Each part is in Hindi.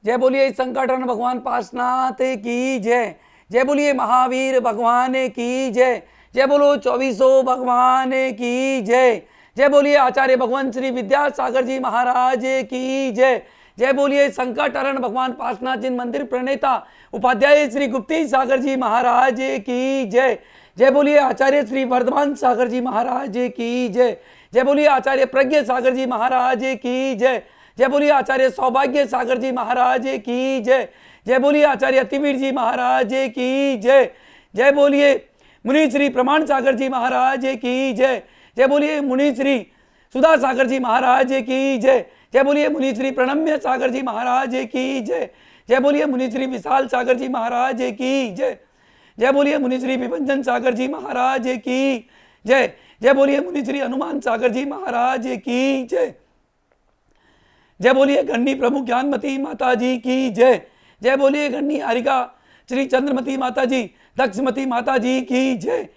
जय बोलिए संकटहरण भगवान पार्श्वनाथ की जय। जय बोलिए महावीर भगवान की जय। जय बोलो 2400 भगवान की जय। जय बोलिए आचार्य भगवान श्री विद्यासागर जी महाराज की जय। जय बोलिए संकटहरण भगवान पार्श्वनाथ जी मंदिर प्रणेता उपाध्याय श्री गुप्ती सागर जी महाराज की जय। जय बोलिए आचार्य श्री वर्धमान सागर जी महाराज की जय। जय बोलिए आचार्य प्रज्ञ सागर जी महाराज की जय। जय बोलिए आचार्य सौभाग्य सागर जी महाराज की जय। जय बोलिए आचार्य अतिवीर जी महाराज की जय। जय बोलिए मुनि श्री प्रमाण सागर जी महाराज की जय। जय बोलिए मुनि श्री सुधा सागर जी महाराज की जय। जय बोलिए मुनि श्री प्रणम्य सागर जी महाराज की जय। जय बोलिए मुनि श्री विशाल सागर जी महाराज की जय। जय बोलिए मुनि श्री विभंजन सागर जी महाराज की जय। जय बोलिए मुनि श्री हनुमान सागर जी महाराज की जय। जय बोलिए गण्डी प्रमुख ज्ञानमती माता जी की जय। जय बोलिए गण्डी हरिका श्री चंद्रमती माता जी दक्षमती माता जी की जय।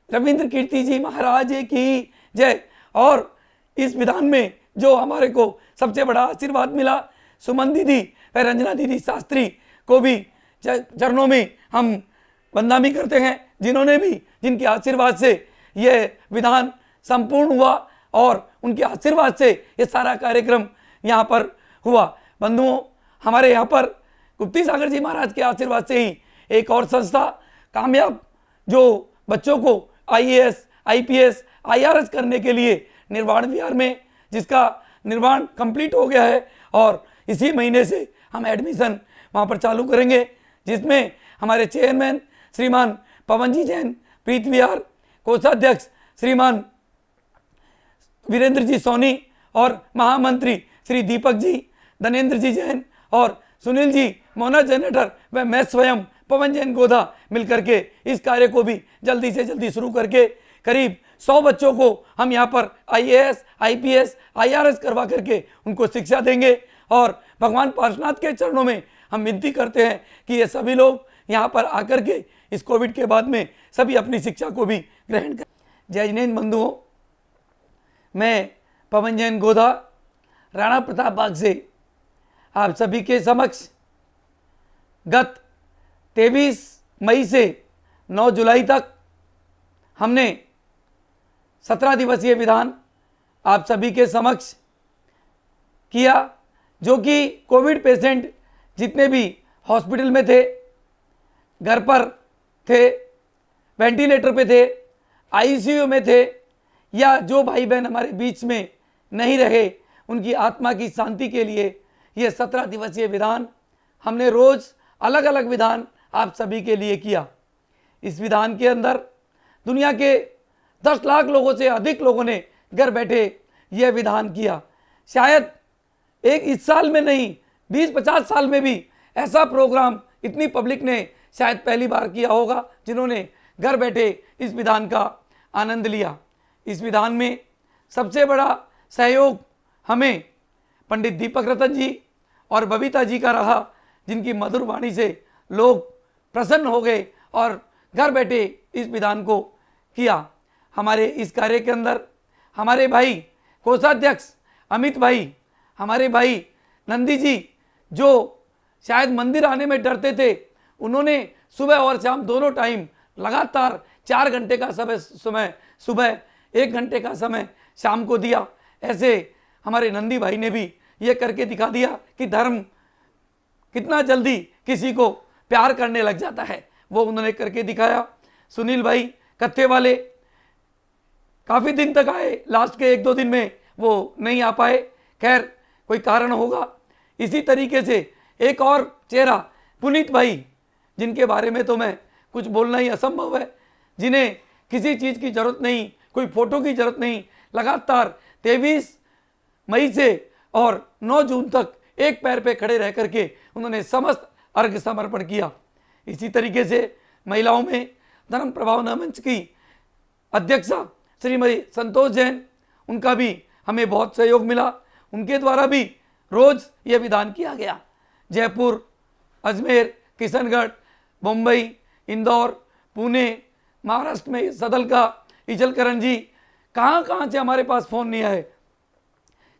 रविंद्र कीर्ति जी महाराज की जय। और इस विधान में जो हमारे को सबसे बड़ा आशीर्वाद मिला, सुमन दीदी व रंजना दीदी शास्त्री को भी चरणों में हम वंदना करते हैं, जिन्होंने भी जिनके आशीर्वाद से यह विधान संपूर्ण हुआ और उनके आशीर्वाद से ये सारा कार्यक्रम यहाँ पर हुआ। बंधुओं, हमारे यहाँ पर गुप्ती सागर जी महाराज के आशीर्वाद से ही एक और संस्था कामयाब जो बच्चों को IAS, IPS, IRS करने के लिए निर्माण विहार में, जिसका निर्माण कंप्लीट हो गया है और इसी महीने से हम एडमिशन वहाँ पर चालू करेंगे, जिसमें हमारे चेयरमैन श्रीमान पवन जी जैन प्रीत विहार, कोषाध्यक्ष श्रीमान वीरेंद्र जी सोनी और महामंत्री श्री दीपक जी, धनेन्द्र जी जैन और सुनील जी मोना जनरेटर व मैं स्वयं पवन जैन गोधा मिलकर के इस कार्य को भी जल्दी से जल्दी शुरू करके करीब 100 बच्चों को हम यहाँ पर IAS, IPS, IRS करवा करके उनको शिक्षा देंगे। और भगवान पार्श्वनाथ के चरणों में हम विनती करते हैं कि ये सभी लोग यहाँ पर आकर के इस कोविड के बाद में सभी अपनी शिक्षा को भी ग्रहण करें। जय जिनेन्द्र बंधुओं, मैं पवन जैन गोधा राणा प्रताप बाग से आप सभी के समक्ष गत 23 मई से 9 जुलाई तक हमने 17 दिवसीय विधान आप सभी के समक्ष किया, जो कि कोविड पेशेंट जितने भी हॉस्पिटल में थे, घर पर थे, वेंटिलेटर पे थे, ICU में थे, या जो भाई बहन हमारे बीच में नहीं रहे, उनकी आत्मा की शांति के लिए ये 17 दिवसीय विधान हमने रोज़ अलग अलग विधान आप सभी के लिए किया। इस विधान के अंदर दुनिया के 10 लाख लोगों से अधिक लोगों ने घर बैठे यह विधान किया। शायद एक इस साल में नहीं, 20-50 साल में भी ऐसा प्रोग्राम इतनी पब्लिक ने शायद पहली बार किया होगा, जिन्होंने घर बैठे इस विधान का आनंद लिया। इस विधान में सबसे बड़ा सहयोग हमें पंडित दीपक रतन जी और बबीता जी का रहा, जिनकी मधुर वाणी से लोग प्रसन्न हो गए और घर बैठे इस विधान को किया। हमारे इस कार्य के अंदर हमारे भाई कोषाध्यक्ष अमित भाई, हमारे भाई नंदी जी, जो शायद मंदिर आने में डरते थे, उन्होंने सुबह और शाम दोनों टाइम लगातार 4 घंटे का समय सुबह, 1 घंटे का समय शाम को दिया। ऐसे हमारे नंदी भाई ने भी ये करके दिखा दिया कि धर्म कितना जल्दी किसी को प्यार करने लग जाता है, वो उन्होंने करके दिखाया। सुनील भाई कत्थे वाले काफ़ी दिन तक आए, लास्ट के 1-2 दिन में वो नहीं आ पाए, खैर कोई कारण होगा। इसी तरीके से एक और चेहरा पुनीत भाई, जिनके बारे में तो मैं कुछ बोलना ही असंभव है, जिन्हें किसी चीज़ की ज़रूरत नहीं, कोई फ़ोटो की ज़रूरत नहीं, लगातार 23 मई से और 9 जून तक एक पैर पे खड़े रह करके उन्होंने समस्त अर्घ समर्पण किया। इसी तरीके से महिलाओं में धर्म प्रभावना मंच की अध्यक्षा श्रीमती संतोष जैन, उनका भी हमें बहुत सहयोग मिला। उनके द्वारा भी रोज़ ये विधान किया गया। जयपुर, अजमेर, किशनगढ़, मुंबई, इंदौर, पुणे, महाराष्ट्र में सदलका, इचलकरंजी, कहाँ से हमारे पास फ़ोन नहीं आए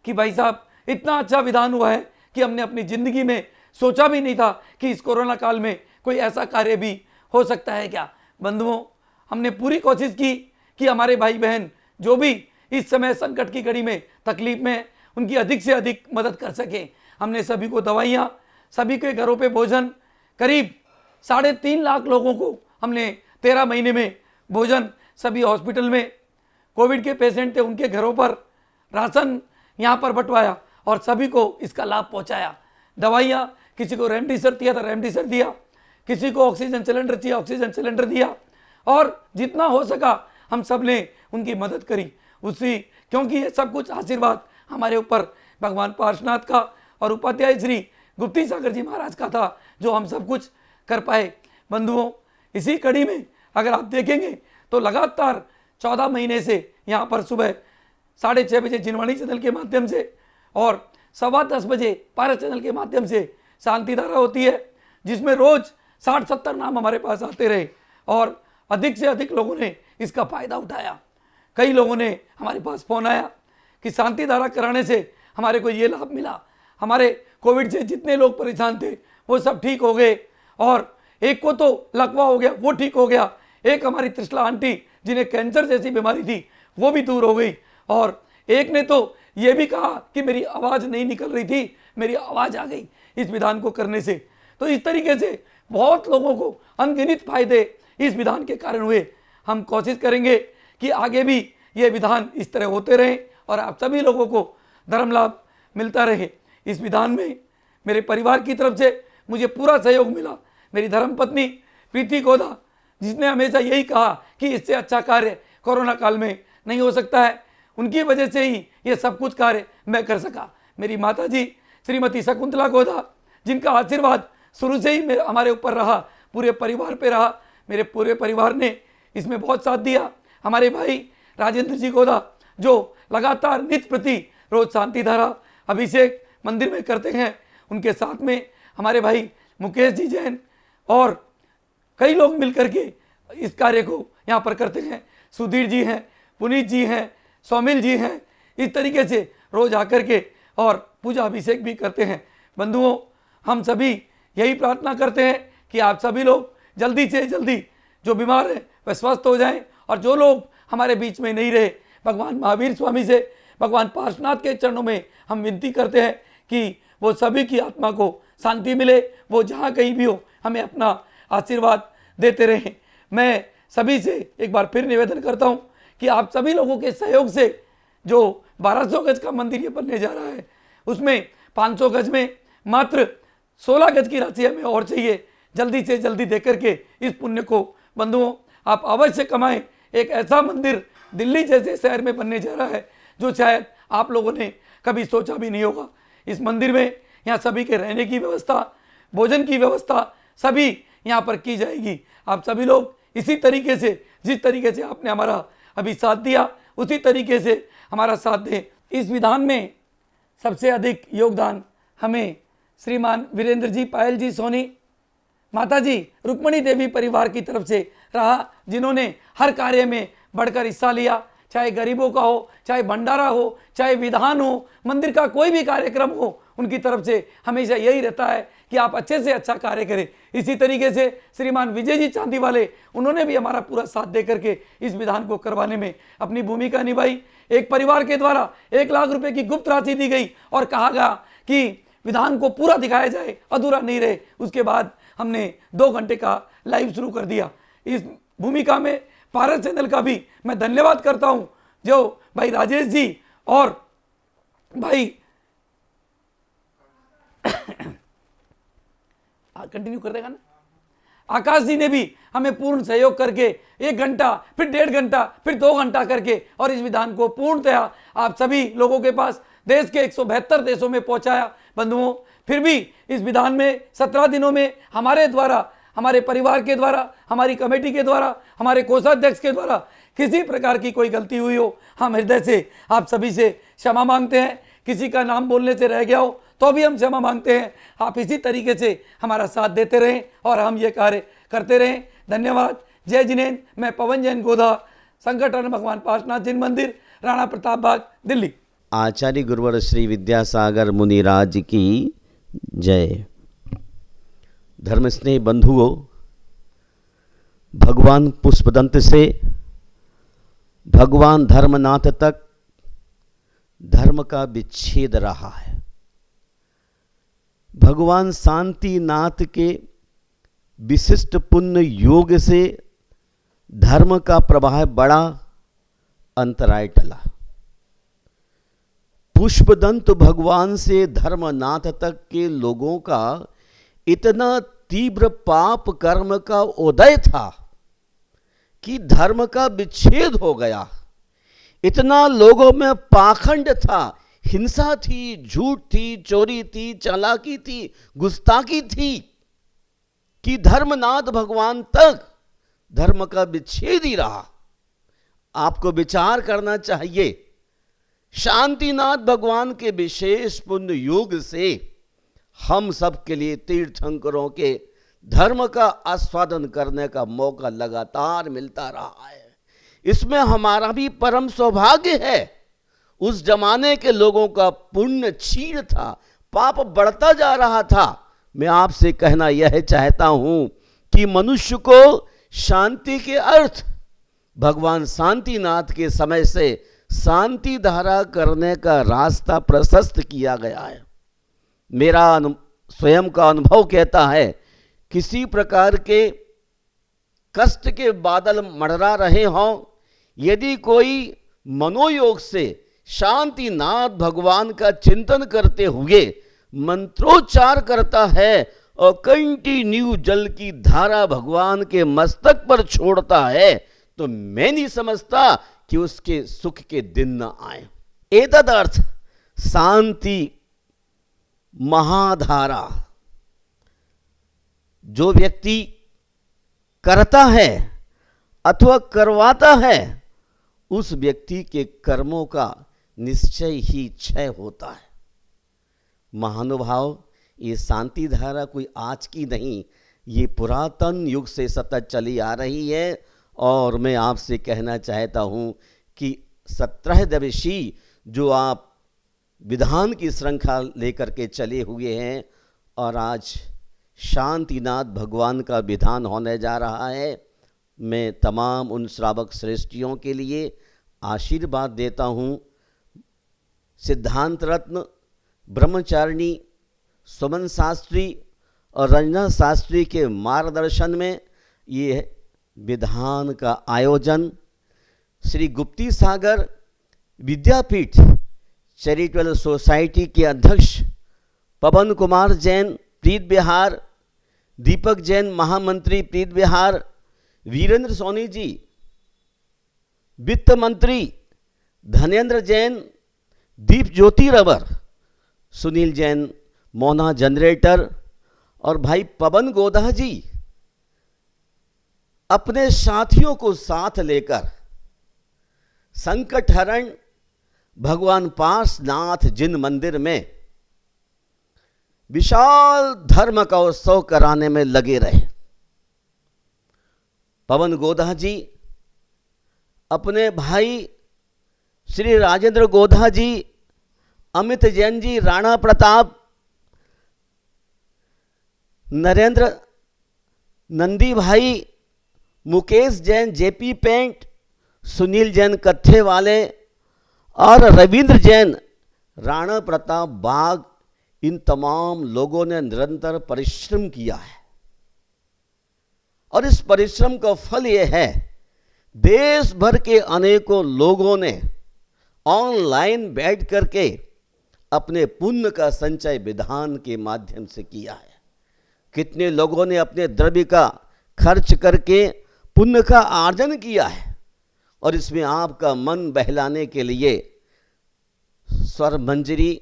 कि भाई साहब इतना अच्छा विधान हुआ है कि हमने अपनी ज़िंदगी में सोचा भी नहीं था कि इस कोरोना काल में कोई ऐसा कार्य भी हो सकता है क्या। बंधुओं, हमने पूरी कोशिश की कि हमारे भाई बहन जो भी इस समय संकट की घड़ी में तकलीफ में उनकी अधिक से अधिक मदद कर सकें। हमने सभी को दवाइयाँ, सभी के घरों पे भोजन, करीब 3.5 लाख लोगों को हमने 13 महीने में भोजन, सभी हॉस्पिटल में कोविड के पेशेंट थे उनके घरों पर राशन यहाँ पर बंटवाया और सभी को इसका लाभ पहुँचाया। दवाइयाँ, किसी को रेमडेसिविर दिया था रेमडेसिविर दिया, किसी को ऑक्सीजन सिलेंडर चाहिए ऑक्सीजन सिलेंडर दिया, और जितना हो सका हम सब ने उनकी मदद करी उसी, क्योंकि ये सब कुछ आशीर्वाद हमारे ऊपर भगवान पार्श्वनाथ का और उपाध्याय श्री गुप्ती सागर जी महाराज का था जो हम सब कुछ कर पाए। बंधुओं, इसी कड़ी में अगर आप देखेंगे तो लगातार 14 महीने से यहाँ पर सुबह 6:30 बजे जिनवाणी चैनल के माध्यम से और 10:15 बजे पारस चैनल के माध्यम से शांति धारा होती है, जिसमें रोज 60-70 नाम हमारे पास आते रहे और अधिक से अधिक लोगों ने इसका फायदा उठाया। कई लोगों ने हमारे पास फोन आया कि शांति धारा कराने से हमारे को ये लाभ मिला, हमारे कोविड से जितने लोग परेशान थे वो सब ठीक हो गए, और एक को तो लकवा हो गया वो ठीक हो गया, एक हमारी त्रिशला आंटी जिन्हें कैंसर जैसी बीमारी थी वो भी दूर हो गई, और एक ने तो ये भी कहा कि मेरी आवाज़ नहीं निकल रही थी, मेरी आवाज़ आ गई इस विधान को करने से। तो इस तरीके से बहुत लोगों को अनगिनत फायदे इस विधान के कारण हुए। हम कोशिश करेंगे कि आगे भी ये विधान इस तरह होते रहें और आप सभी लोगों को धर्म लाभ मिलता रहे। इस विधान में मेरे परिवार की तरफ से मुझे पूरा सहयोग मिला। मेरी धर्मपत्नी प्रीति गोदा, जिसने हमेशा यही कहा कि इससे अच्छा कार्य कोरोना काल में नहीं हो सकता है, उनकी वजह से ही ये सब कुछ कार्य मैं कर सका। मेरी माताजी श्रीमती शकुंतला गोदा, जिनका आशीर्वाद शुरू से ही हमारे ऊपर रहा, पूरे परिवार पे रहा, मेरे पूरे परिवार ने इसमें बहुत साथ दिया। हमारे भाई राजेंद्र जी गोदा जो लगातार नित्य प्रति रोज शांति धारा अभिषेक मंदिर में करते हैं, उनके साथ में हमारे भाई मुकेश जी जैन और कई लोग मिलकर के इस कार्य को यहाँ पर करते हैं। सुधीर जी हैं, पुनीत जी हैं, सौमिल जी हैं, इस तरीके से रोज आकर के और पूजा अभिषेक भी करते हैं। बंधुओं, हम सभी यही प्रार्थना करते हैं कि आप सभी लोग जल्दी से जल्दी जो बीमार हैं वह स्वस्थ हो जाएं, और जो लोग हमारे बीच में नहीं रहे, भगवान महावीर स्वामी से, भगवान पार्श्वनाथ के चरणों में हम विनती करते हैं कि वो सभी की आत्मा को शांति मिले, वो जहाँ कहीं भी हो हमें अपना आशीर्वाद देते रहें। मैं सभी से एक बार फिर निवेदन करता हूँ कि आप सभी लोगों के सहयोग से जो 1200 गज का मंदिर ये बनने जा रहा है, उसमें 500 गज में मात्र 16 गज की राशि हमें और चाहिए। जल्दी से जल्दी देकर के इस पुण्य को बंधुओं आप अवश्य कमाएं। एक ऐसा मंदिर दिल्ली जैसे शहर में बनने जा रहा है जो शायद आप लोगों ने कभी सोचा भी नहीं होगा। इस मंदिर में यहाँ सभी के रहने की व्यवस्था, भोजन की व्यवस्था सभी यहाँ पर की जाएगी। आप सभी लोग इसी तरीके से, जिस तरीके से आपने हमारा अभी साथ दिया, उसी तरीके से हमारा साथ दें। इस विधान में सबसे अधिक योगदान हमें श्रीमान वीरेंद्र जी पायल जी सोनी, माता जी रुक्मणी देवी परिवार की तरफ से रहा, जिन्होंने हर कार्य में बढ़कर हिस्सा लिया, चाहे गरीबों का हो, चाहे भंडारा हो, चाहे विधान हो, मंदिर का कोई भी कार्यक्रम हो, उनकी तरफ से हमेशा यही रहता है कि आप अच्छे से अच्छा कार्य करें। इसी तरीके से श्रीमान विजय जी चांदी वाले, उन्होंने भी हमारा पूरा साथ दे करके इस विधान को करवाने में अपनी भूमिका निभाई। एक परिवार के द्वारा 1 लाख रुपए की गुप्त राशि दी गई और कहा गया कि विधान को पूरा दिखाया जाए, अधूरा नहीं रहे। उसके बाद हमने 2 घंटे का लाइव शुरू कर दिया। इस भूमिका में पारस चैनल का भी मैं धन्यवाद करता हूं, जो भाई राजेश जी और भाई कंटिन्यू कर देगा ना, आकाश जी ने भी हमें पूर्ण सहयोग करके 1 घंटा, फिर 1.5 घंटा, फिर 2 घंटा करके और इस विधान को पूर्णतया आप सभी लोगों के पास देश के 172 देशों में पहुंचाया। बंधुओं, फिर भी इस विधान में 17 दिनों में हमारे द्वारा, हमारे परिवार के द्वारा, हमारी कमेटी के द्वारा, हमारे कोषाध्यक्ष के द्वारा किसी प्रकार की कोई गलती हुई हो, हम हृदय से आप सभी से क्षमा मांगते हैं। किसी का नाम बोलने से रह गया हो तो भी हम क्षमा मांगते हैं। आप इसी तरीके से हमारा साथ देते रहें और हम ये कार्य करते रहें। धन्यवाद। जय जिनेन्द्र। मैं पवन जैन गोधा, संकटहरण भगवान पार्श्वनाथ जिन मंदिर, राणा प्रताप बाग, दिल्ली। आचार्य गुरुवर श्री विद्यासागर मुनिराज की जय। धर्म स्नेही बंधुओं, भगवान पुष्पदंत से भगवान धर्मनाथ तक धर्म का विच्छेद रहा है। भगवान शांतिनाथ के विशिष्ट पुण्य योग से धर्म का प्रवाह बड़ा अंतराय टला। पुष्पदंत भगवान से धर्मनाथ तक के लोगों का इतना तीव्र पाप कर्म का उदय था कि धर्म का विच्छेद हो गया। इतना लोगों में पाखंड था, हिंसा थी, झूठ थी, चोरी थी, चालाकी थी, गुस्ताखी थी कि धर्मनाथ भगवान तक धर्म का विच्छेद ही रहा। आपको विचार करना चाहिए, शांतिनाथ भगवान के विशेष पुण्य योग से हम सब के लिए तीर्थंकरों के धर्म का आस्वादन करने का मौका लगातार मिलता रहा है। इसमें हमारा भी परम सौभाग्य है। उस जमाने के लोगों का पुण्य क्षीण था, पाप बढ़ता जा रहा था। मैं आपसे कहना यह चाहता हूं कि मनुष्य को शांति के अर्थ भगवान शांतिनाथ के समय से शांति धारा करने का रास्ता प्रशस्त किया गया है। मेरा स्वयं का अनुभव कहता है, किसी प्रकार के कष्ट के बादल मंडरा रहे हों, यदि कोई मनोयोग से शांतिनाथ भगवान का चिंतन करते हुए मंत्रोच्चार करता है और कंटिन्यू जल की धारा भगवान के मस्तक पर छोड़ता है, तो मैं नहीं समझता कि उसके सुख के दिन न आए। एतदर्थ शांति महाधारा जो व्यक्ति करता है अथवा करवाता है, उस व्यक्ति के कर्मों का निश्चय ही क्षय होता है। महानुभाव, ये शांति धारा कोई आज की नहीं, ये पुरातन युग से सतत चली आ रही है। और मैं आपसे कहना चाहता हूँ कि 17 दिवसीय जो आप विधान की श्रृंखला लेकर के चले हुए हैं, और आज शांतिनाथ भगवान का विधान होने जा रहा है, मैं तमाम उन श्रावक श्रेष्ठियों के लिए आशीर्वाद देता हूँ। सिद्धांत रत्न ब्रह्मचारिणी सुमन शास्त्री और रंजना शास्त्री के मार्गदर्शन में ये विधान का आयोजन श्री गुप्ती सागर विद्यापीठ चैरिटेबल सोसाइटी के अध्यक्ष पवन कुमार जैन प्रीत बिहार, दीपक जैन महामंत्री प्रीत बिहार, वीरेंद्र सोनी जी वित्त मंत्री, धनेन्द्र जैन दीप ज्योति रवर, सुनील जैन मोना जनरेटर और भाई पवन गोदा जी अपने साथियों को साथ लेकर संकट हरण भगवान पार्श्वनाथ जिन मंदिर में विशाल धर्म का उत्सव कराने में लगे रहे। पवन गोदा जी अपने भाई श्री राजेंद्र गोधा जी, अमित जैन जी, राणा प्रताप, नरेंद्र नंदी भाई, मुकेश जैन जेपी पेंट, सुनील जैन कत्थे वाले और रविंद्र जैन राणा प्रताप बाग, इन तमाम लोगों ने निरंतर परिश्रम किया है। और इस परिश्रम का फल यह है, देश भर के अनेकों लोगों ने ऑनलाइन बैठ करके अपने पुण्य का संचय विधान के माध्यम से किया है। कितने लोगों ने अपने द्रव्य का खर्च करके पुण्य का आर्जन किया है। और इसमें आपका मन बहलाने के लिए स्वर मंजरी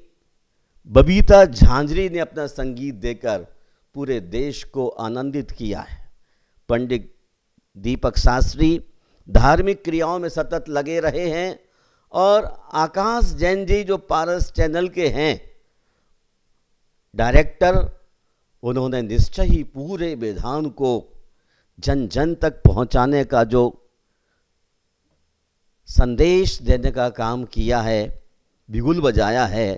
बबीता झांझरी ने अपना संगीत देकर पूरे देश को आनंदित किया है। पंडित दीपक शास्त्री धार्मिक क्रियाओं में सतत लगे रहे हैं और आकाश जैन जी जो पारस चैनल के हैं डायरेक्टर, उन्होंने निश्चय ही पूरे विधान को जन जन तक पहुंचाने का जो संदेश देने का काम किया है, बिगुल बजाया है।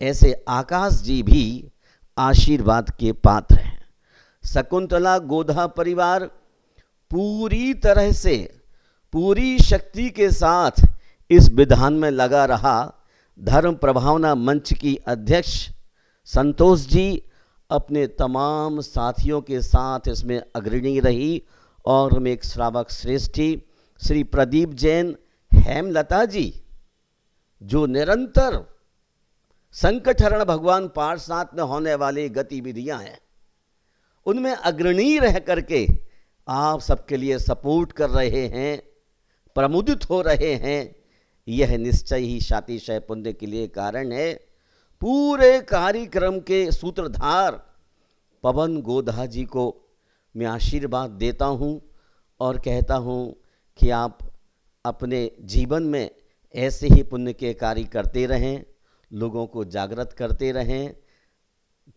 ऐसे आकाश जी भी आशीर्वाद के पात्र हैं। शकुंतला गोधा परिवार पूरी तरह से पूरी शक्ति के साथ इस विधान में लगा रहा। धर्म प्रभावना मंच की अध्यक्ष संतोष जी अपने तमाम साथियों के साथ इसमें अग्रणी रही और हम एक श्रावक श्रेष्ठी श्री प्रदीप जैन, हेमलता जी जो निरंतर संकटहरण भगवान पार्श्वनाथ में होने वाली गतिविधियां हैं उनमें अग्रणी रह करके आप सबके लिए सपोर्ट कर रहे हैं, प्रमुदित हो रहे हैं। यह निश्चय ही शातिशय पुण्य के लिए कारण है। पूरे कार्यक्रम के सूत्रधार पवन गोधा जी को मैं आशीर्वाद देता हूं और कहता हूं कि आप अपने जीवन में ऐसे ही पुण्य के कार्य करते रहें, लोगों को जागृत करते रहें।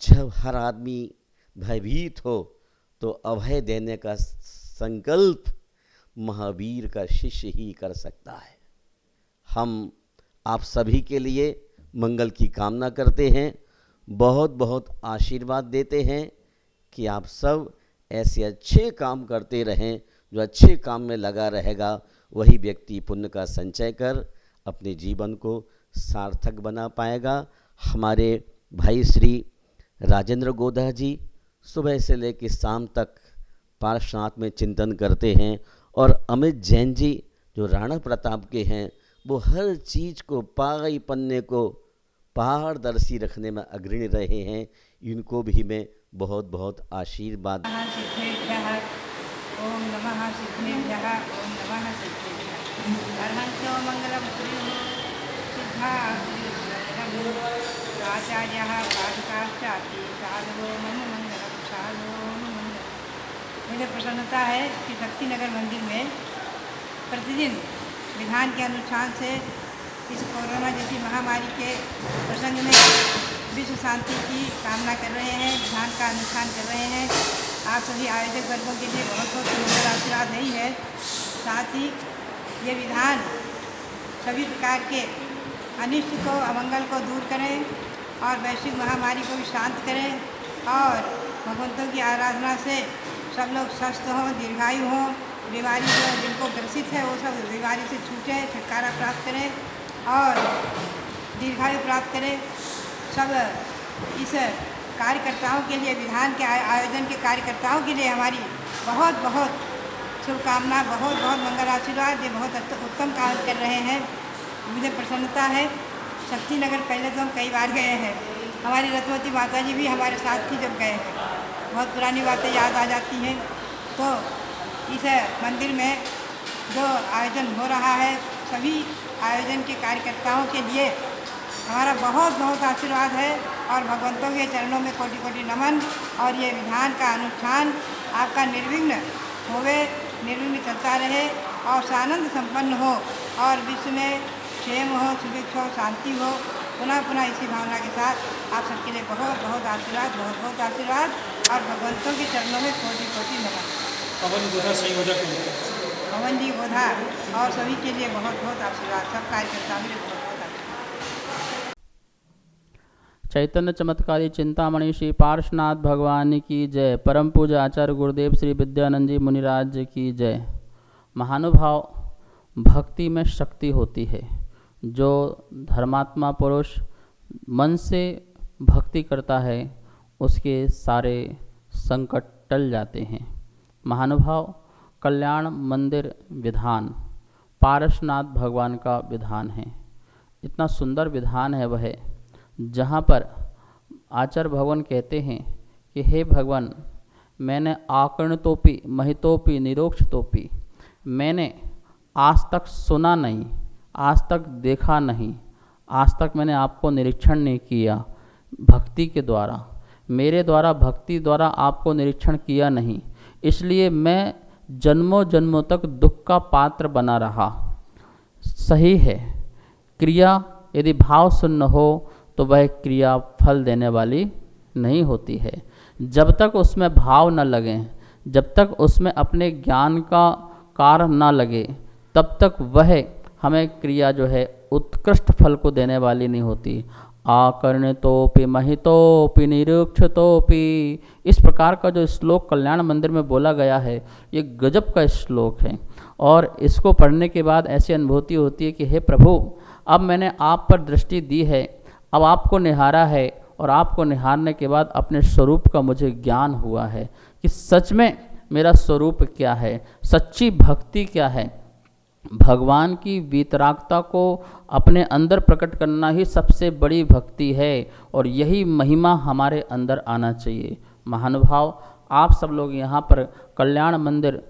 जब हर आदमी भयभीत हो तो अभय देने का संकल्प महावीर का शिष्य ही कर सकता है। हम आप सभी के लिए मंगल की कामना करते हैं, बहुत बहुत आशीर्वाद देते हैं कि आप सब ऐसे अच्छे काम करते रहें। जो अच्छे काम में लगा रहेगा वही व्यक्ति पुण्य का संचय कर अपने जीवन को सार्थक बना पाएगा। हमारे भाई श्री राजेंद्र गोधा जी सुबह से लेकर शाम तक पार्श्वनाथ में चिंतन करते हैं और अमित जैन जी जो राणा प्रताप के हैं वो हर चीज़ को पाई पन्ने को पारदर्शी रखने में अग्रणी रहे हैं। इनको भी मैं बहुत बहुत आशीर्वाद। ओम नमः सिद्धेभ्यः, ओम नमः सिद्धेभ्यः। अर्हन्तो मंगलम कुरु सिद्धा आचार्यः पादुकाश्चापि साधवो मम मंगलम साधवो मम मंगलम। मुझे प्रसन्नता है कि शक्तिनगर मंदिर में प्रतिदिन विधान के अनुष्ठान से इस कोरोना जैसी महामारी के प्रसंग में विश्व शांति की कामना कर रहे हैं, विधान का अनुष्ठान कर रहे हैं। आप सभी आयोजक वर्गों के लिए बहुत बहुत सुंदर आशीर्वाद नहीं है। साथ ही ये विधान सभी प्रकार के अनिष्ट को, अमंगल को दूर करें और वैश्विक महामारी को भी शांत करें और भगवंतों की आराधना से सब लोग स्वस्थ हों, दीर्घायु हों। बीमारी जो जिनको ग्रसित है वो सब बीमारी से छूटे, छुटकारा प्राप्त करें और दीर्घायु प्राप्त करें। सब इस कार्यकर्ताओं के लिए, विधान के आयोजन के कार्यकर्ताओं के लिए हमारी बहुत बहुत शुभकामना, बहुत बहुत मंगल आशीर्वाद। ये बहुत उत्तम काम कर रहे हैं, मुझे प्रसन्नता है। शक्तिनगर पहले तो हम कई बार गए हैं, हमारी रत्नवती माता जी भी हमारे साथ थी जब गए हैं। बहुत पुरानी बातें याद आ जाती हैं। तो इस मंदिर में जो आयोजन हो रहा है सभी आयोजन के कार्यकर्ताओं के लिए हमारा बहुत बहुत आशीर्वाद है और भगवंतों के चरणों में कोटि कोटि नमन। और ये विधान का अनुष्ठान आपका निर्विघ्न होवे, निर्विघ्न चलता रहे और सानंद संपन्न हो और विश्व में क्षेम हो, सुभिक्ष हो, शांति हो। पुनः पुनः इसी भावना के साथ आप सबके लिए बहुत बहुत आशीर्वाद, बहुत बहुत आशीर्वाद और भगवंतों के चरणों में कोटि कोटि नमन। पवन गोधा सही हो जाए। पवन जी गोधा और सभी के लिए बहुत बहुत आशीर्वाद, सब कार्यकर्ताओं के लिए बहुत बहुत आशीर्वाद। चैतन्य चमत्कारी चिंतामणि श्री पार्श्वनाथ भगवान की जय। परम पूज्य आचार्य गुरुदेव श्री विद्यानंद जी मुनिराज जी की जय। महानुभाव, भक्ति में शक्ति होती है। जो धर्मात्मा पुरुष मन से भक्ति करता है उसके सारे संकट टल जाते हैं। महानुभाव, कल्याण मंदिर विधान पार्श्वनाथ भगवान का विधान है। इतना सुंदर विधान है वह, जहाँ पर आचार्य भगवान कहते हैं कि हे भगवान, मैंने आकर्णतोपि महितोपि निरोक्षतोपि, मैंने आज तक सुना नहीं, आज तक देखा नहीं, आज तक मैंने आपको निरीक्षण नहीं किया भक्ति के द्वारा, मेरे द्वारा भक्ति द्वारा आपको निरीक्षण किया नहीं, इसलिए मैं जन्मों जन्मों तक दुख का पात्र बना रहा। सही है, क्रिया यदि भाव शून्य हो तो वह क्रिया फल देने वाली नहीं होती है। जब तक उसमें भाव न लगे, जब तक उसमें अपने ज्ञान का कार्य न लगे, तब तक वह हमें क्रिया जो है उत्कृष्ट फल को देने वाली नहीं होती। आकर्णितोपि महितोपि निरीक्षितोपि। इस प्रकार का जो श्लोक कल्याण मंदिर में बोला गया है, ये गजब का श्लोक है। और इसको पढ़ने के बाद ऐसी अनुभूति होती है कि हे प्रभु, अब मैंने आप पर दृष्टि दी है, अब आपको निहारा है, और आपको निहारने के बाद अपने स्वरूप का मुझे ज्ञान हुआ है कि सच में मेरा स्वरूप क्या है, सच्ची भक्ति क्या है। भगवान की वीतरागता को अपने अंदर प्रकट करना ही सबसे बड़ी भक्ति है, और यही महिमा हमारे अंदर आना चाहिए। महानुभाव, आप सब लोग यहाँ पर कल्याण मंदिर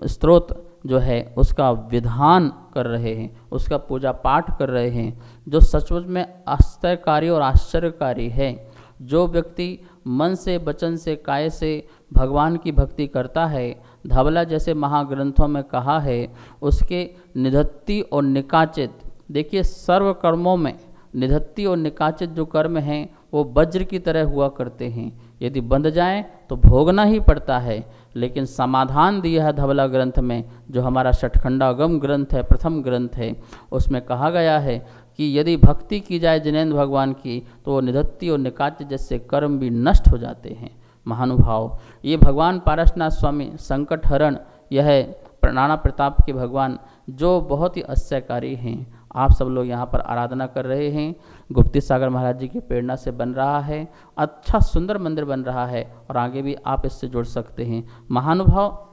स्तोत्र जो है उसका विधान कर रहे हैं, उसका पूजा पाठ कर रहे हैं, जो सचमुच में आश्चर्यकारी और आश्चर्यकारी है। जो व्यक्ति मन से, वचन से, काया से भगवान की भक्ति करता है, धवला जैसे महाग्रंथों में कहा है, उसके निधत्ति और निकाचित, देखिए सर्व कर्मों में निधत्ति और निकाचित जो कर्म हैं वो वज्र की तरह हुआ करते हैं, यदि बंध जाएं तो भोगना ही पड़ता है। लेकिन समाधान दिया है धवला ग्रंथ में, जो हमारा षटखंडागम ग्रंथ है, प्रथम ग्रंथ है, उसमें कहा गया है कि यदि भक्ति की जाए जिनेन्द्र भगवान की, तो वो निधत्ति और निकाचित जैसे कर्म भी नष्ट हो जाते हैं। महानुभाव, ये भगवान पारसनाथ स्वामी संकट हरण, यह नाना प्रताप के भगवान जो बहुत ही आश्चर्यकारी हैं। आप सब लोग यहाँ पर आराधना कर रहे हैं, गुप्ती सागर महाराज जी की प्रेरणा से बन रहा है, अच्छा सुंदर मंदिर बन रहा है, और आगे भी आप इससे जुड़ सकते हैं। महानुभाव,